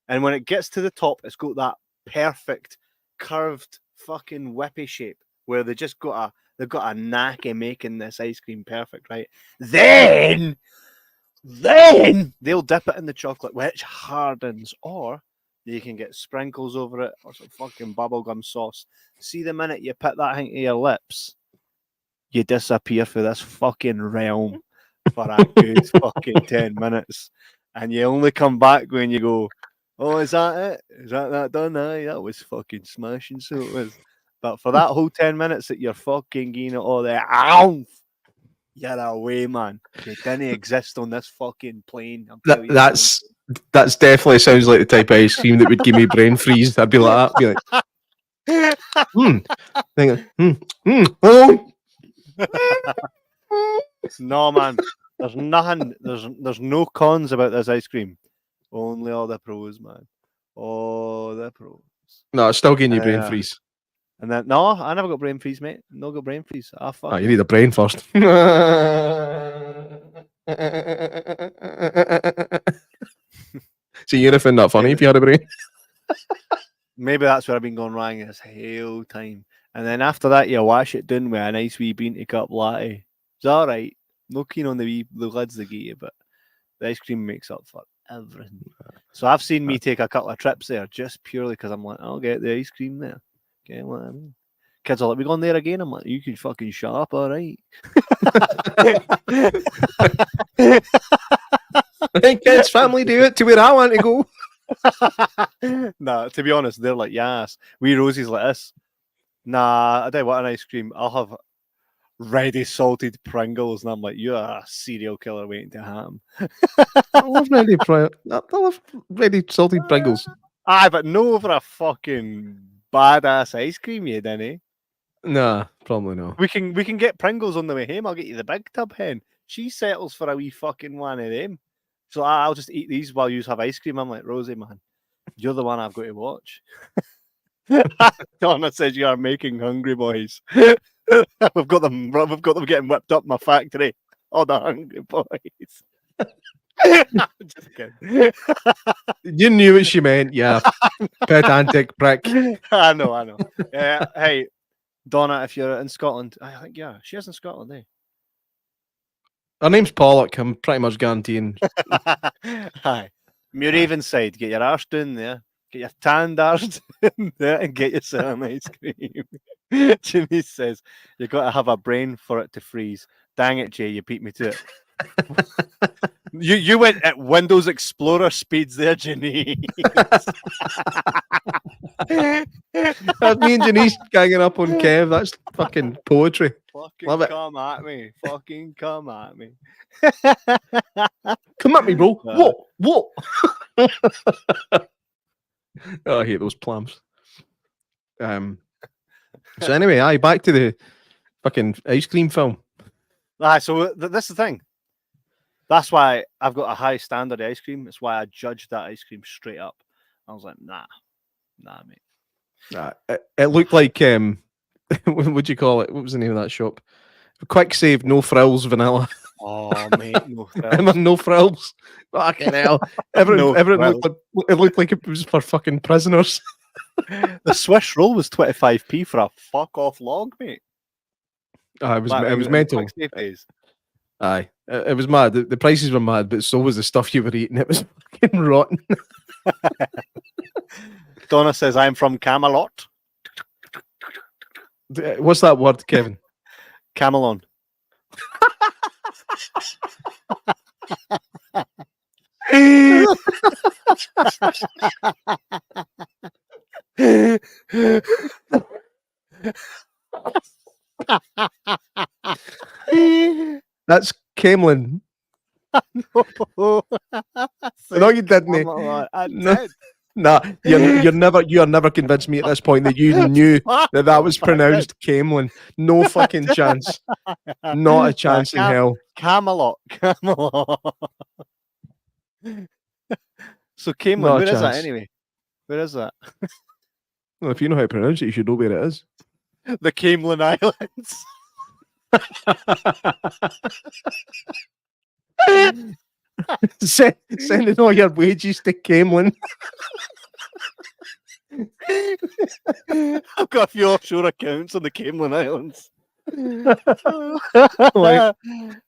And when it gets to the top, it's got that perfect curved fucking Whippy shape where they've got a knack of making this ice cream perfect, right? Then they'll dip it in the chocolate, which hardens, or you can get sprinkles over it or some fucking bubblegum sauce. See, the minute you put that thing to your lips, you disappear for this fucking realm for a good fucking 10 minutes. And you only come back when you go, oh, is that it? Is that done? Aye, that was fucking smashing, so it was. But for that whole 10 minutes that you're fucking getting all the oomph, you're away, man. You didn't exist on this fucking plane. That's definitely sounds like the type of ice cream that would give me brain freeze. I'd be like that. Be like, No, man. There's nothing. There's no cons about this ice cream. Only all the pros, man. All the pros. No, it's still getting you brain freeze. And then no, I never got brain freeze, mate. No got brain freeze. Fuck. You need a brain first. So you'd have found that funny if you had a brain. Maybe that's where I've been going wrong this whole time. And then after that, you wash it down with a nice wee bean to cup latte. It's all right. No keen on the lids they get you, but The ice cream makes up for everything. So I've seen me take a couple of trips there just purely because I'm like, I'll get the ice cream there. Get what I mean? Kids are like, we going there again? I'm like, you can fucking shut up, all right. Hey, kids, family, do it to where I want to go. Nah, to be honest, they're like, yes. We Rosie's like this. Nah, I tell you what, an ice cream. I'll have ready salted Pringles, and I'm like, you're a serial killer waiting to happen. I love ready salted Pringles. Aye, but no over a fucking badass ice cream, you didn't. Nah, probably not. We can get Pringles on the way home. I'll get you the big tub hen. She settles for a wee fucking one of them. So I'll just eat these while you have ice cream. I'm like, Rosie, man, you're the one I've got to watch. Donna says you are making hungry boys. we've got them getting whipped up in my factory. All the hungry boys. Just kidding. You knew what she meant, yeah. Pedantic prick. I know. Hey, Donna, if you're in Scotland, I think she is in Scotland, eh? Her name's Pollock. I'm pretty much guaranteeing. Hi. Muravenside, get your arse down there. Get your tanned arse down there and get yourself an ice cream. Jimmy says, you've got to have a brain for it to freeze. Dang it, Jay, you beat me to it. You went at Windows Explorer speeds there, Jimmy. That's me and Janice ganging up on Kev. That's fucking poetry. Fucking Love it. come at me. Fucking come at me. Come at me, bro. What? Oh, I hate those plums. So anyway, back to the fucking ice cream film. So this is the thing. That's why I've got a high standard of ice cream. It's why I judged that ice cream straight up. I was like, nah, mate. It looked like what would you call it? What was the name of that shop? Quick Save, no frills, vanilla. Oh, mate, no frills. No frills. Fucking hell. Everything looked like it was for fucking prisoners. The Swiss roll was 25p for a fuck off log, mate. It was mental. Aye, it was mad. The prices were mad, but so was the stuff you were eating. It was fucking rotten. Donna says, I'm from Camelot. What's that word, Kevin? Camelon. That's Camelin. No, you didn't. I did. Nah, you never convinced me at this point that you knew that was pronounced Camelin. No fucking chance. Not a chance in hell. Camelot. So Camelin, where is that anyway? Where is that? Well, if you know how to pronounce it, you should know where it is. The Camelin Islands. Sending all your wages to Camelin. I've got a few offshore accounts on the Camelin Islands.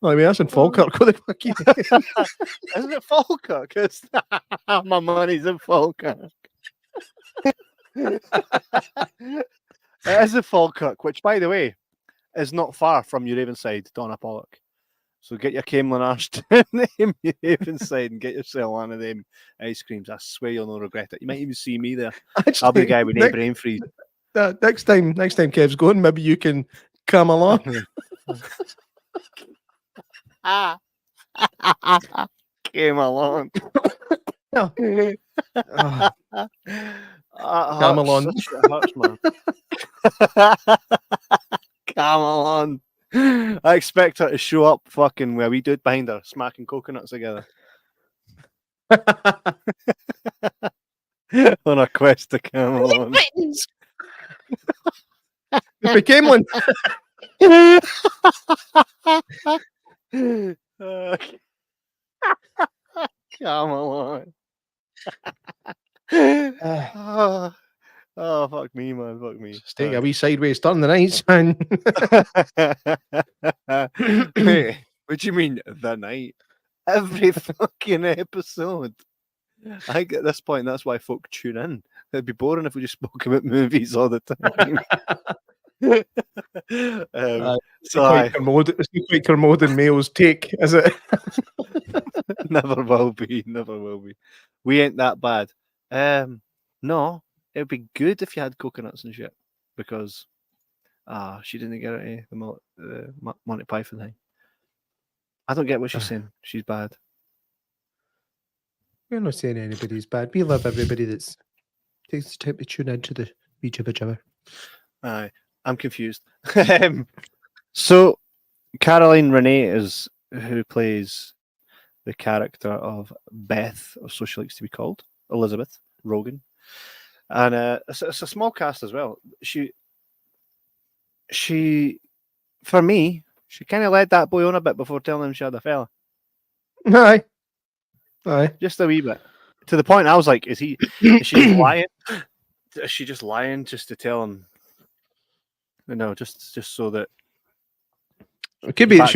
I mean, that's in Falkirk. What the fuck you doing? Isn't it Falkirk? My money's in Falkirk. It is in Falkirk, which, by the way, is not far from your Ravenside, Donna Pollock. So get your Camelin arse down your Ravenside and get yourself one of them ice creams. I swear you'll not regret it. You might even see me there. I'll be the guy with no brain freeze. Next time Kev's going, maybe you can come along. Came along. Come along. Come on. I expect her to show up fucking where we dude behind her, smacking coconuts together. On a quest to come along. It became one. Come on. Oh, fuck me, man. Fuck me. Just take a wee sideways turn the night, man. Hey, what do you mean, the night? every fucking episode. I think at this point, that's why folk tune in. It'd be boring if we just spoke about movies all the time. It's not quite Kermode male's take, is it? Never will be. Never will be. We ain't that bad. No, it'd be good if you had coconuts and shit, because she didn't get it. The Monty Python thing. I don't get what she's saying. She's bad. We're not saying anybody's bad. We love everybody that's takes the time to tune into the Jibber Jabber. Aye, I'm confused. So, Caroline Renee is who plays the character of Beth, or so she likes to be called, Elizabeth Rogan, and it's a small cast as well. She, for me, she kind of led that boy on a bit before telling him she had a fella. Aye. Just a wee bit. To the point I was like, is she just lying? Is she just lying just to tell him? No, just so that it could be that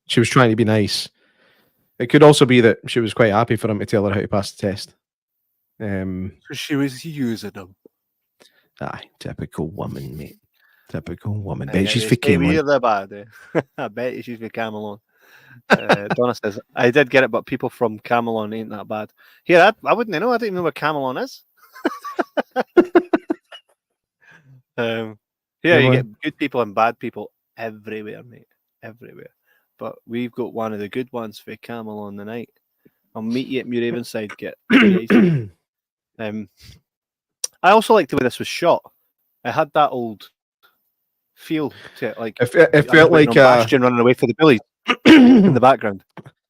she was trying to be nice. It could also be that she was quite happy for him to tell her how to pass the test. So she was using him. Aye, typical woman, mate. Typical woman. Bet she's for Camelon. The bad. I bet she's for Camelon. Donna says, I did get it, but people from Camelon ain't that bad. Here, I wouldn't know. I don't even know where Camelon is. You get good people and bad people everywhere, mate. Everywhere. But we've got one of the good ones for Camelon tonight. I'll meet you at Muravenside. I also like the way this was shot. It had that old feel to it. Like it felt like Bastion running away for the bullies in the background.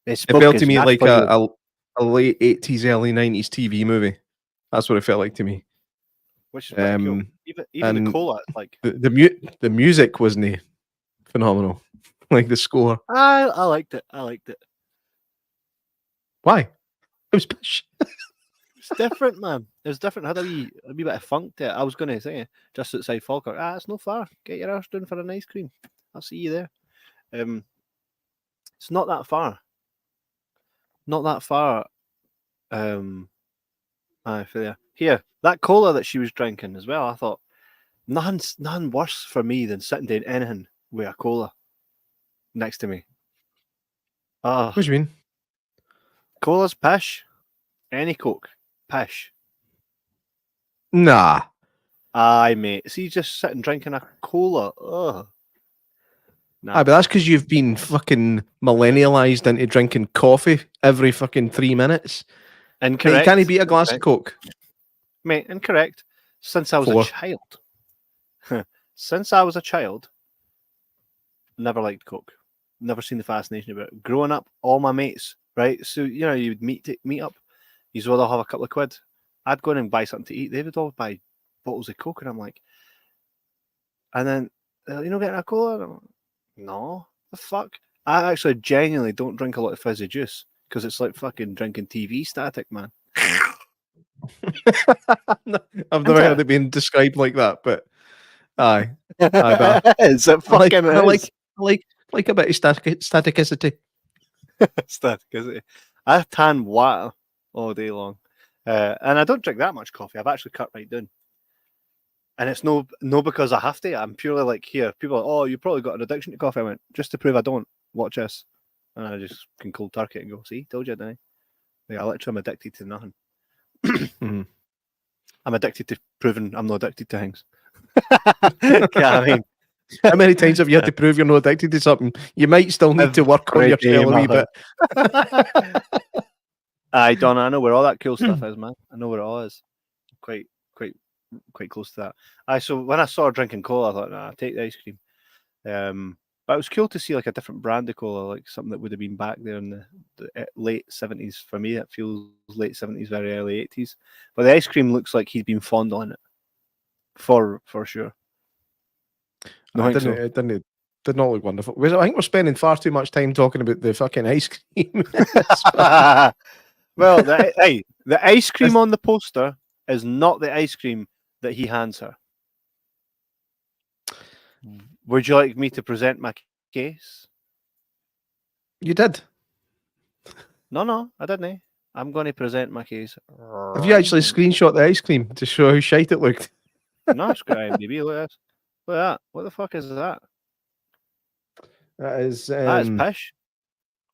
It felt to me like a late 80s, early 90s TV movie. That's what it felt like to me. Which is pretty cool. Even the cola, like the music wasn't phenomenal. Like the score. I liked it. Why? It was pish. It's different, man. It was different. It had a wee bit of funk to it. I was going to say, just outside Falkirk. It's no far. Get your ass down for an ice cream. I'll see you there. It's not that far. Not that far. I feel you. Here, that cola that she was drinking as well. I thought nothing worse for me than sitting doing anything with a cola next to me. What do you mean? Cola's pish. Any Coke, pish. Nah. Aye, mate. See, just sitting drinking a cola. Ugh. Nah. Aye, but that's because you've been fucking millennialized into drinking coffee every fucking 3 minutes. Incorrect. Mate, you can't beat a glass of Coke. Mate, incorrect. Since I was a child. Since I was a child, never liked Coke. Never seen the fascination about it. Growing up, all my mates, right? So, you'd meet up. You'd all have a couple of quid. I'd go in and buy something to eat. They would all buy bottles of Coke. And I'm like, and then, getting a cola? And I'm like, no, the fuck? I actually genuinely don't drink a lot of fizzy juice because it's like fucking drinking TV static, man. I've never heard it being described like that, but aye. Is it fucking I like a bit of staticicity. Staticicity. I tan water all day long. And I don't drink that much coffee. I've actually cut right down. And it's no because I have to. I'm purely like, here, people are like, oh, you probably got an addiction to coffee. I went, just to prove I don't, watch this. And I just can cold turkey and go, see, told you, didn't I? Like, I literally am addicted to nothing. Mm-hmm. I'm addicted to proving I'm not addicted to things. I mean, how many times have you had to prove you're not addicted to something? You might still need to work on yourself a wee bit. Aye, Donna, I know where all that cool stuff is, man. I know where it all is. Quite close to that. So when I saw her drinking cola, I thought, nah, take the ice cream. But it was cool to see like a different brand of cola, like something that would have been back there in the late 70s. For me, it feels late 70s, very early 80s. But the ice cream looks like he'd been fondling it. For sure. No, it did not look wonderful. I think we're spending far too much time talking about the fucking ice cream. Well, the ice cream on the poster is not the ice cream that he hands her. Would you like me to present my case? You did. No, I didn't. I'm going to present my case. Have you actually screenshot the ice cream to show how shite it looked? No, it's got IMDb. Look at this. Look at that. What the fuck is that? That is That's pish.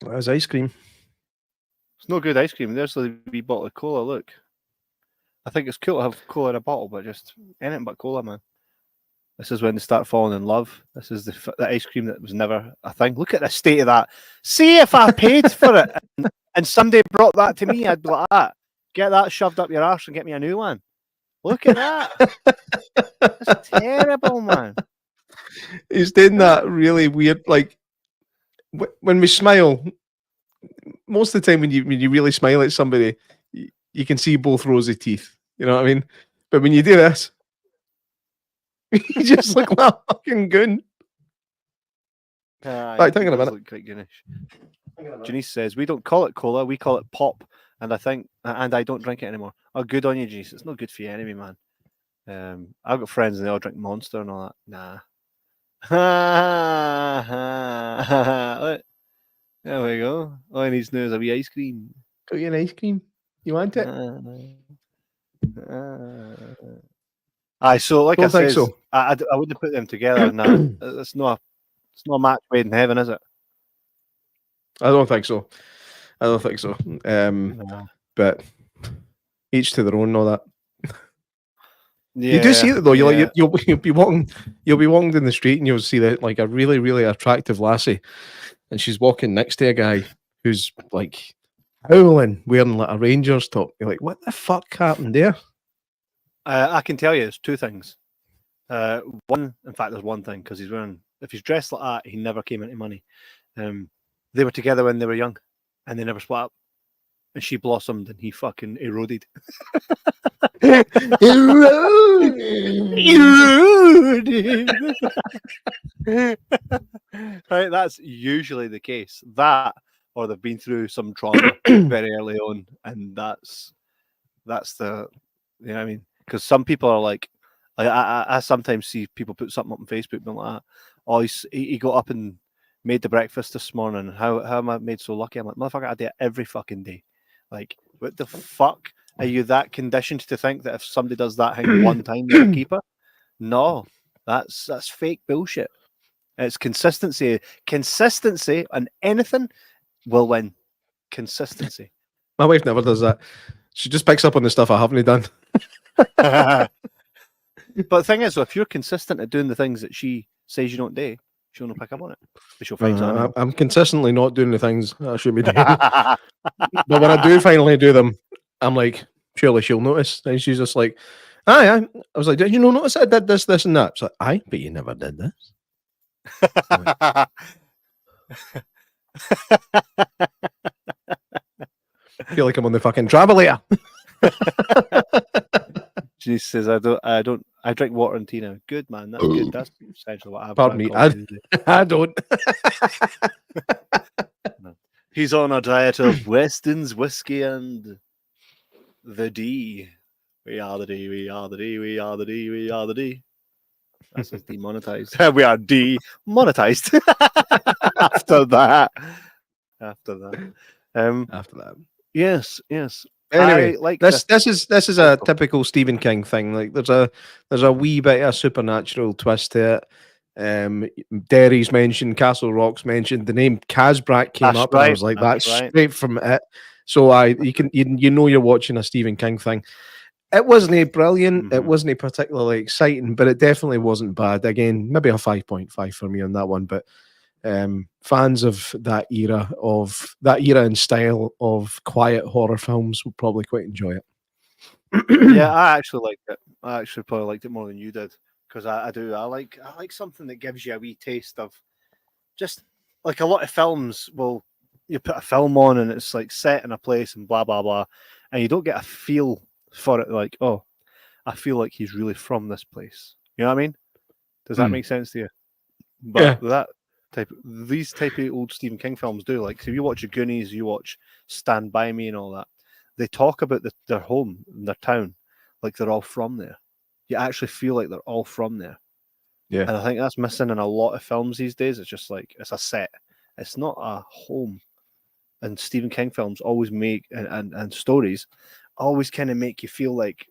that is ice cream. It's no good ice cream. There's the wee bottle of cola. Look. I think it's cool to have cola in a bottle, but just anything but cola, man. This is when they start falling in love. This is the ice cream that was never a thing. Look at the state of that. See, if I paid for it and somebody brought that to me, I'd be like, get that shoved up your arse and get me a new one. Look at that. That's terrible, man. He's doing that really weird, like when we smile. Most of the time, when you really smile at somebody, you can see both rows of teeth. You know what I mean? But when you do this, you just look like a fucking goon. Right, hang on a minute. Look quite goonish. Janice says, we don't call it cola, we call it pop. And I don't drink it anymore. Oh, good on you, Janice. It's not good for you anyway, man. I've got friends and they all drink Monster and all that. Nah. There we go. All I need to know is a wee ice cream. Got you an ice cream? You want it? So like Don't I said, think so. I wouldn't put them together. Nah, it's not a match made in heaven, is it? I don't think so. No. But each to their own, and all that. Yeah, you do see it though. yeah. You'll be walking down the street and you'll see that like a really, really attractive lassie, and she's walking next to a guy who's like howling, wearing like a Rangers top. You're like, what the fuck happened there? I can tell you, there's two things. One, in fact, there's one thing, because if he's dressed like that, he never came into money. They were together when they were young, and they never split up. And she blossomed, and he fucking eroded. Eroded. Right, that's usually the case. That, or they've been through some trauma very early on, and that's the, you know what I mean? Because some people are like I sometimes see people put something up on Facebook and like that. Oh, he got up and made the breakfast this morning. How am I made so lucky? I'm like, motherfucker, I do it every fucking day. Like, what the fuck? Are you that conditioned to think that if somebody does that thing one time, they're a keeper? No, that's fake bullshit. It's consistency. Consistency on anything will win. Consistency. My wife never does that. She just picks up on the stuff I haven't done. But the thing is, if you're consistent at doing the things that she says you don't do, she'll not pick up on it. But she'll find something. I'm consistently not doing the things I should be doing. But when I do finally do them, I'm like, surely she'll notice. And she's just like, aye. I was like, did you not notice I did this, this, and that? She's like, aye, but you never did this. I feel like I'm on the fucking travelator. She says, I drink water and tea now. Good, man. That's good. That's essentially what I've Pardon me. I don't. No. He's on a diet of Weston's whiskey and the D. We are the D. We are the D. We are the D. We are the D. That's just demonetized. We are demonetized. After that. After that. Yes. Anyway, like this is a typical Stephen King thing. Like there's a wee bit of supernatural twist to it. Derry's mentioned, Castle Rock's mentioned, the name Kazbrak came up, and I was like, that's right. straight from it. So you know you're watching a Stephen King thing. It wasn't brilliant, it wasn't particularly exciting, but it definitely wasn't bad. Again, maybe a 5.5 for me on that one, but fans of that era and style of quiet horror films will probably quite enjoy it. Yeah, I actually liked it. I actually probably liked it more than you did, because I do. I like something that gives you a wee taste of, just like a lot of films. Well, you put a film on and it's like set in a place and blah blah blah, and you don't get a feel for it. Like, oh, I feel like he's really from this place. You know what I mean? Does that make sense to you? But these type of old Stephen King films do. Like, so if you watch The Goonies, you watch Stand By Me and all that, they talk about their home, their town, like they're all from there. You actually feel like they're all from there. Yeah. And I think that's missing in a lot of films these days. It's just like, it's a set. It's not a home. and Stephen King films always make and stories always kind of make you feel like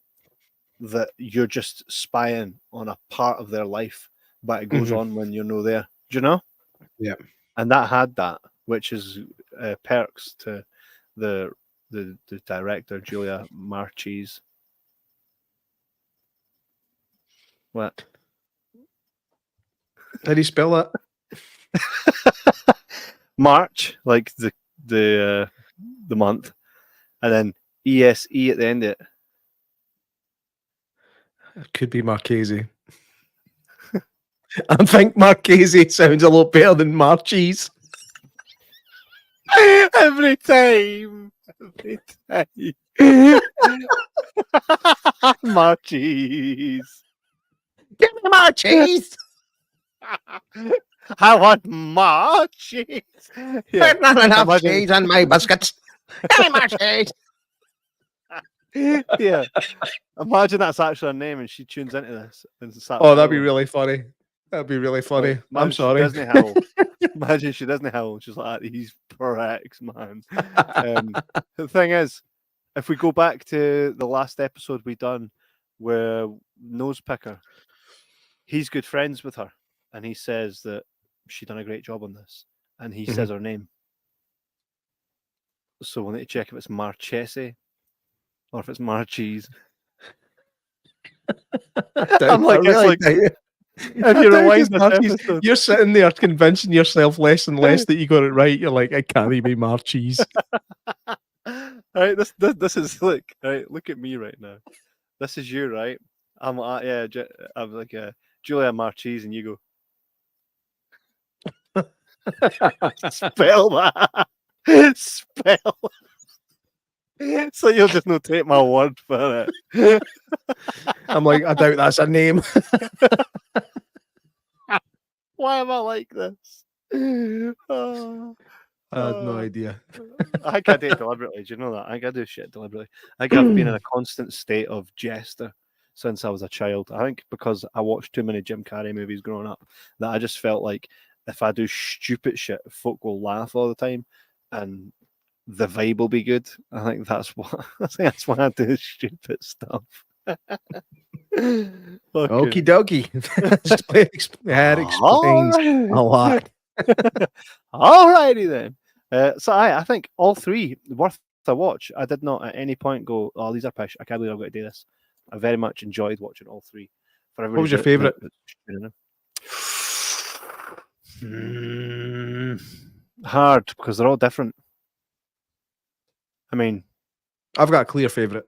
that you're just spying on a part of their life, but it goes on when you're no there. Do you know? Yeah. And that had that, which is perks to the director Julia Marchese. What? How do you spell that? March, like the month, and then ESE at the end of it. It could be Marchese. I think Marchese sounds a lot better than Marchese. Every time. Marchese. Give me Marchese. I want more cheese. There's not enough Imagine- cheese on my biscuits. Give me more cheese. Yeah. Imagine that's actually her name and she tunes into this. And starts Oh, that'd be howling. really funny. That'd be really funny. Imagine I'm she sorry. doesn't howl. Imagine she doesn't howl. She's like, these pricks, man. The thing is, if we go back to the last episode we done where Nose Picker, he's good friends with her. And he says that she done a great job on this. And he says her name. So we'll need to check if it's Marchese or if it's Marchese. I'm like, it's like, if you rewind this episode, you're sitting there convincing yourself less and less that you got it right. You're like, it can't be Marchese. right? This is like, right? Look at me right now. This is you, right? I'm I'm like Julia Marchese, and you go. Spell that. Spell. So you'll just not take my word for it. I'm like, I doubt that's a name. Why am I like this? Oh, I had no idea. I think I do it deliberately. Do you know that? I think I do shit deliberately. I think I've been in a constant state of jester since I was a child. I think because I watched too many Jim Carrey movies growing up that I just felt like if I do stupid shit, folk will laugh all the time and the vibe will be good. I think that's why I do stupid stuff. Okie dokie. That explains a lot. Alrighty then. So I think all three worth a watch. I did not at any point go, oh, these are pish. I can't believe I've got to do this. I very much enjoyed watching all three. For What was your favourite? Hard because they're all different. I mean, I've got a clear favourite.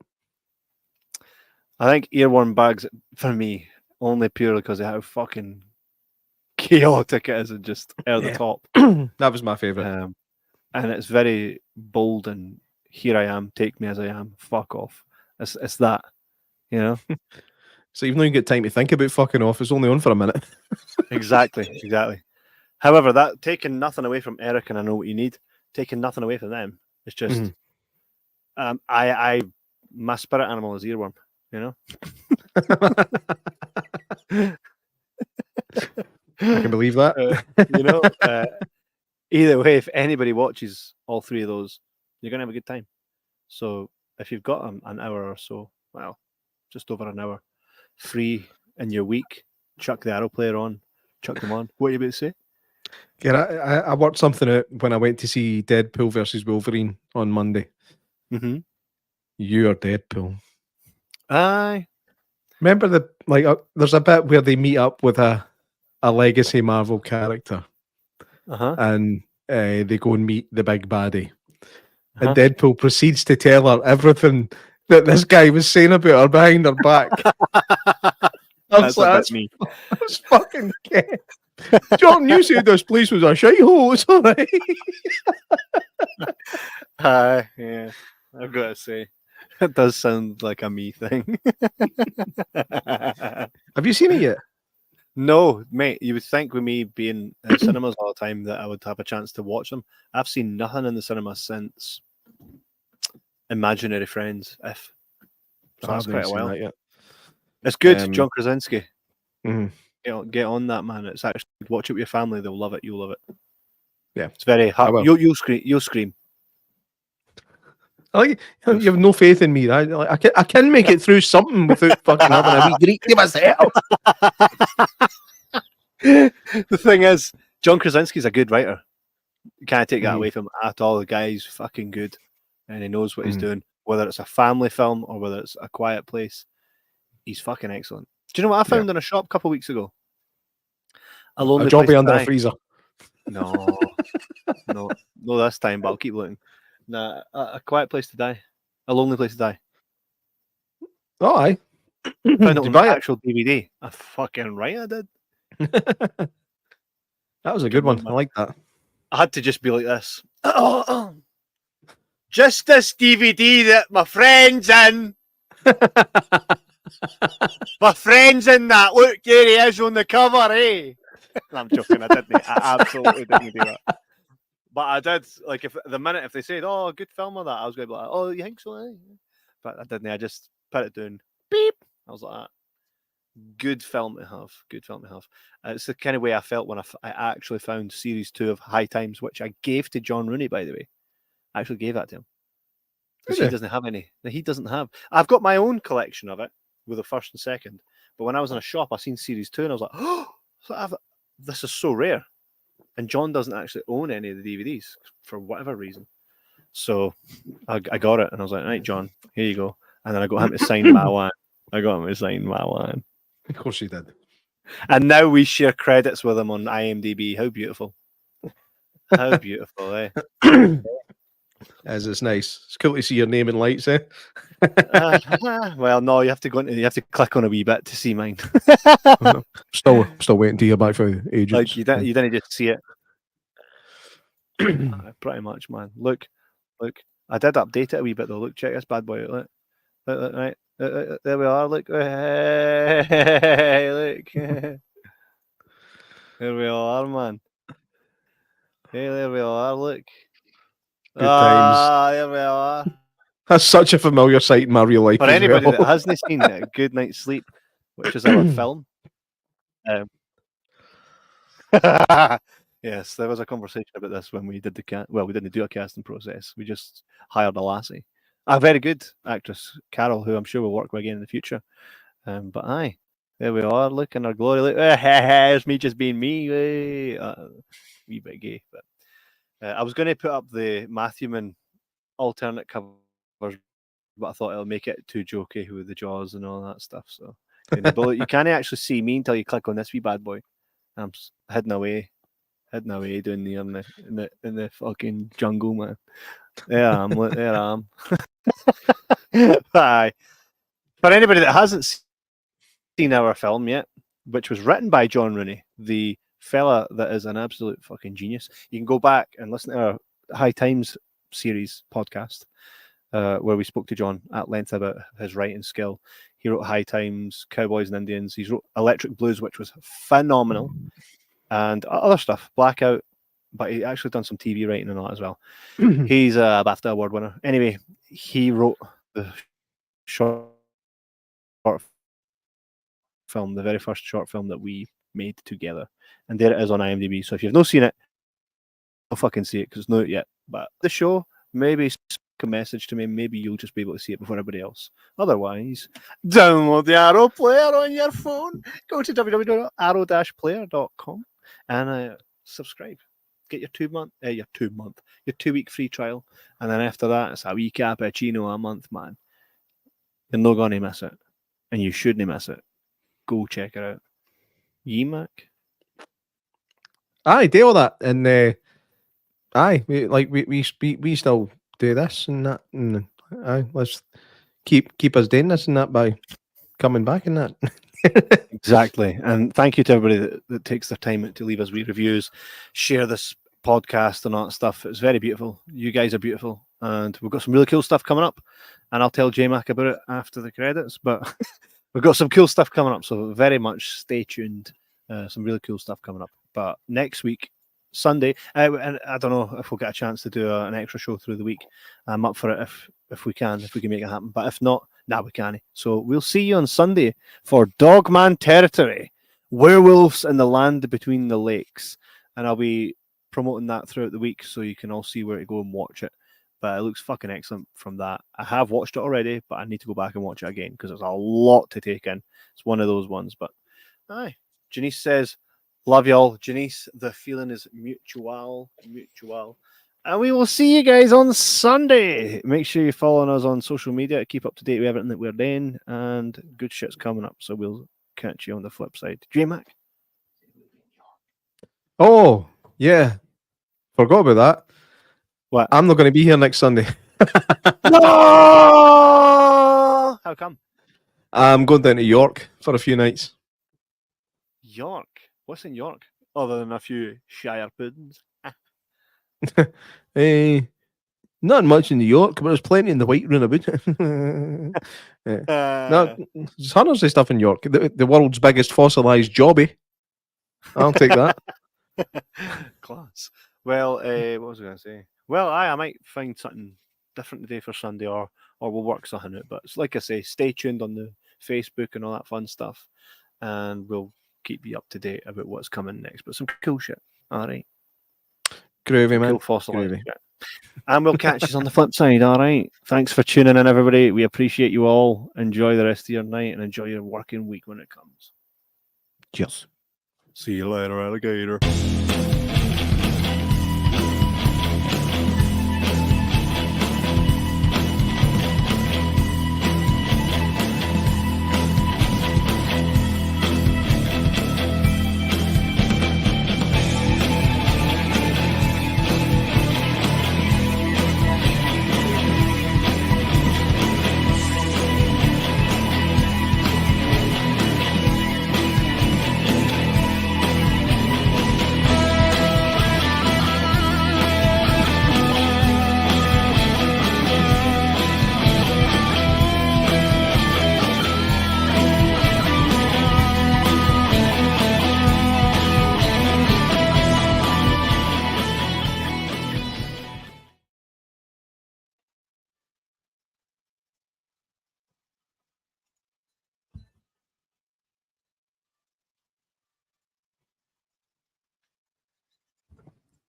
I think Earworm bags it for me only purely because of how fucking chaotic it is and just out the top. That was my favourite. And it's very bold and here I am, take me as I am, fuck off. It's that, you know? So even though you get time to think about fucking off, it's only on for a minute. Exactly. However, that taking nothing away from Eric and I Know What You Need, taking nothing away from them, it's just my spirit animal is Earworm, you know? I can believe that. You know, either way, if anybody watches all three of those, you're going to have a good time. So if you've got an hour or so, well, just over an hour, free in your week, chuck the Arrow Player on, chuck them on. What are you about to say? Yeah, I worked something out when I went to see Deadpool versus Wolverine on Monday. Mm-hmm. You are Deadpool. Aye. Remember there's a bit where they meet up with a legacy Marvel character, and they go and meet the big baddie, and Deadpool proceeds to tell her everything that this guy was saying about her behind her back. That's a bit me. That's fucking Kev. Jordan, you said this place was a shithole. It's all right. Yeah, I've got to say, it does sound like a me thing. Have you seen it yet? No, mate. You would think with me being in cinemas all the time that I would have a chance to watch them. I've seen nothing in the cinema since Imaginary Friends. So that's quite a while. That yet. It's good, John Krasinski. Mm-hmm. Get on that, man. It's actually watch it with your family. They'll love it. You'll love it. Yeah, it's very hard. You'll scream. You'll scream. Like, you have no faith in me. I can make it through something without fucking having a wee greet to myself. The thing is, John Krasinski's a good writer. You can't take that Mhm. away from him at all. The guy's fucking good, and he knows what he's Mhm. doing. Whether it's a family film or whether it's A Quiet Place, he's fucking excellent. Do you know what I found in a shop a couple of weeks ago? A Lonely A Place jobby to under a Die. freezer. No, no this time, but I'll keep looking. Nah, a Quiet Place to Die. A Lonely Place to Die. Oh, aye. Found Did it you on buy the it? actual DVD. I fucking right, I did. That was a good one. I like that. I had to just be like this. Just this DVD that my friend's in. My friend's in that. Look, there he is on the cover, eh? I'm joking. I didn't. I absolutely didn't do that. But I did. Like, if they said, "Oh, good film or that," I was going to be like, "Oh, you think so?" Eh? But I didn't. I just put it down. Beep. I was like, good film to have. Good film to have. It's the kind of way I felt when I actually found series 2 of High Times, which I gave to John Rooney, by the way. I actually gave that to him. Because he doesn't have any. He doesn't have. I've got my own collection of it with the first and second. But when I was in a shop, I seen series 2 and I was like, oh, this is so rare. And John doesn't actually own any of the DVDs for whatever reason. So I got it and I was like, right, John, here you go. And then I got him to sign my one. Of course you did. And now we share credits with him on IMDb. How beautiful. How beautiful, eh? As it's nice. It's cool to see your name in lights, eh? Well, no, you have to click on a wee bit to see mine. Still waiting to hear back from the agents. Like you didn't just see it. Pretty much, man. Look. I did update it a wee bit though. Look, check this bad boy out. Look, right. There we are. Look. Hey, look. There we are, man. Hey, there we are. Look. Good times. There we are. That's such a familiar sight in my real life. For as anybody well. that hasn't seen Good Night's Sleep, which is our film. Yes, there was a conversation about this when we did the we didn't do a casting process. We just hired a lassie, a very good actress, Carol, who I'm sure will work with again in the future. But aye, there we are. Look in our glory. Look, it's me just being me. Wee bit gay, but I was going to put up the Matthewman alternate covers, but I thought it'll make it too jokey with the jaws and all that stuff. So, but you can't actually see me until you click on this wee bad boy. I'm heading away down there in the fucking jungle, man. There I am. Look, there I am. Aye. For anybody that hasn't seen our film yet, which was written by John Rooney, the fella that is an absolute fucking genius, you can go back and listen to our High Times series podcast, where we spoke to John at length about his writing skill. He wrote High Times, Cowboys and Indians. He's wrote Electric Blues, which was phenomenal, and other stuff, Blackout. But he actually done some TV writing and all that as well. He's a BAFTA award winner. Anyway, he wrote the short film, the very first short film that we made together, and there it is on IMDb. So if you've not seen it, I'll fucking see it because it's not out yet. But the show, maybe a message to me, maybe you'll just be able to see it before everybody else. Otherwise, download the Arrow Player on your phone. Go to www.arrow-player.com and subscribe. Get your 2 week free trial, and then after that, it's a wee cappuccino a month, man. You're not gonna miss it, and you shouldn't miss it. Go check it out. Mac. Aye, do all that, and aye, we still do this and that, and aye, let's keep us doing this and that by coming back and that. Exactly, and thank you to everybody that takes their time to leave us reviews, share this podcast and all that stuff. It's very beautiful. You guys are beautiful, and we've got some really cool stuff coming up, and I'll tell J Mac about it after the credits, but we've got some cool stuff coming up, so very much stay tuned. Some really cool stuff coming up. But next week, Sunday, and I don't know if we'll get a chance to do an extra show through the week. I'm up for it if we can make it happen. But if not, we can't. So we'll see you on Sunday for Dogman Territory, Werewolves in the Land Between the Lakes. And I'll be promoting that throughout the week so you can all see where to go and watch it. but it looks fucking excellent from that. I have watched it already, but I need to go back and watch it again because it's a lot to take in. It's one of those ones, but aye. Janice says, love y'all. Janice, the feeling is mutual. And we will see you guys on Sunday. Make sure you're following us on social media to keep up to date with everything that we're doing, and good shit's coming up. So we'll catch you on the flip side. J-Mac. Oh, yeah. Forgot about that. What? I'm not going to be here next Sunday. No! How come? I'm going down to York for a few nights. York? What's in York? Other than a few Shire puddings. Not much in New York, but there's plenty in the White Room about. No, there's hundreds of stuff in York. The world's biggest fossilized jobby. I'll take that. Class. Well, what was I going to say? Well, I might find something different today for Sunday, or we'll work something out. But it's like I say, stay tuned on the Facebook and all that fun stuff, and we'll keep you up to date about what's coming next. But some cool shit. All right. Groovy, man. Cool fossilized Groovy. shit. And we'll catch you on the flip side. All right. Thanks for tuning in, everybody. We appreciate you all. Enjoy the rest of your night and enjoy your working week when it comes. Cheers. See you later, alligator.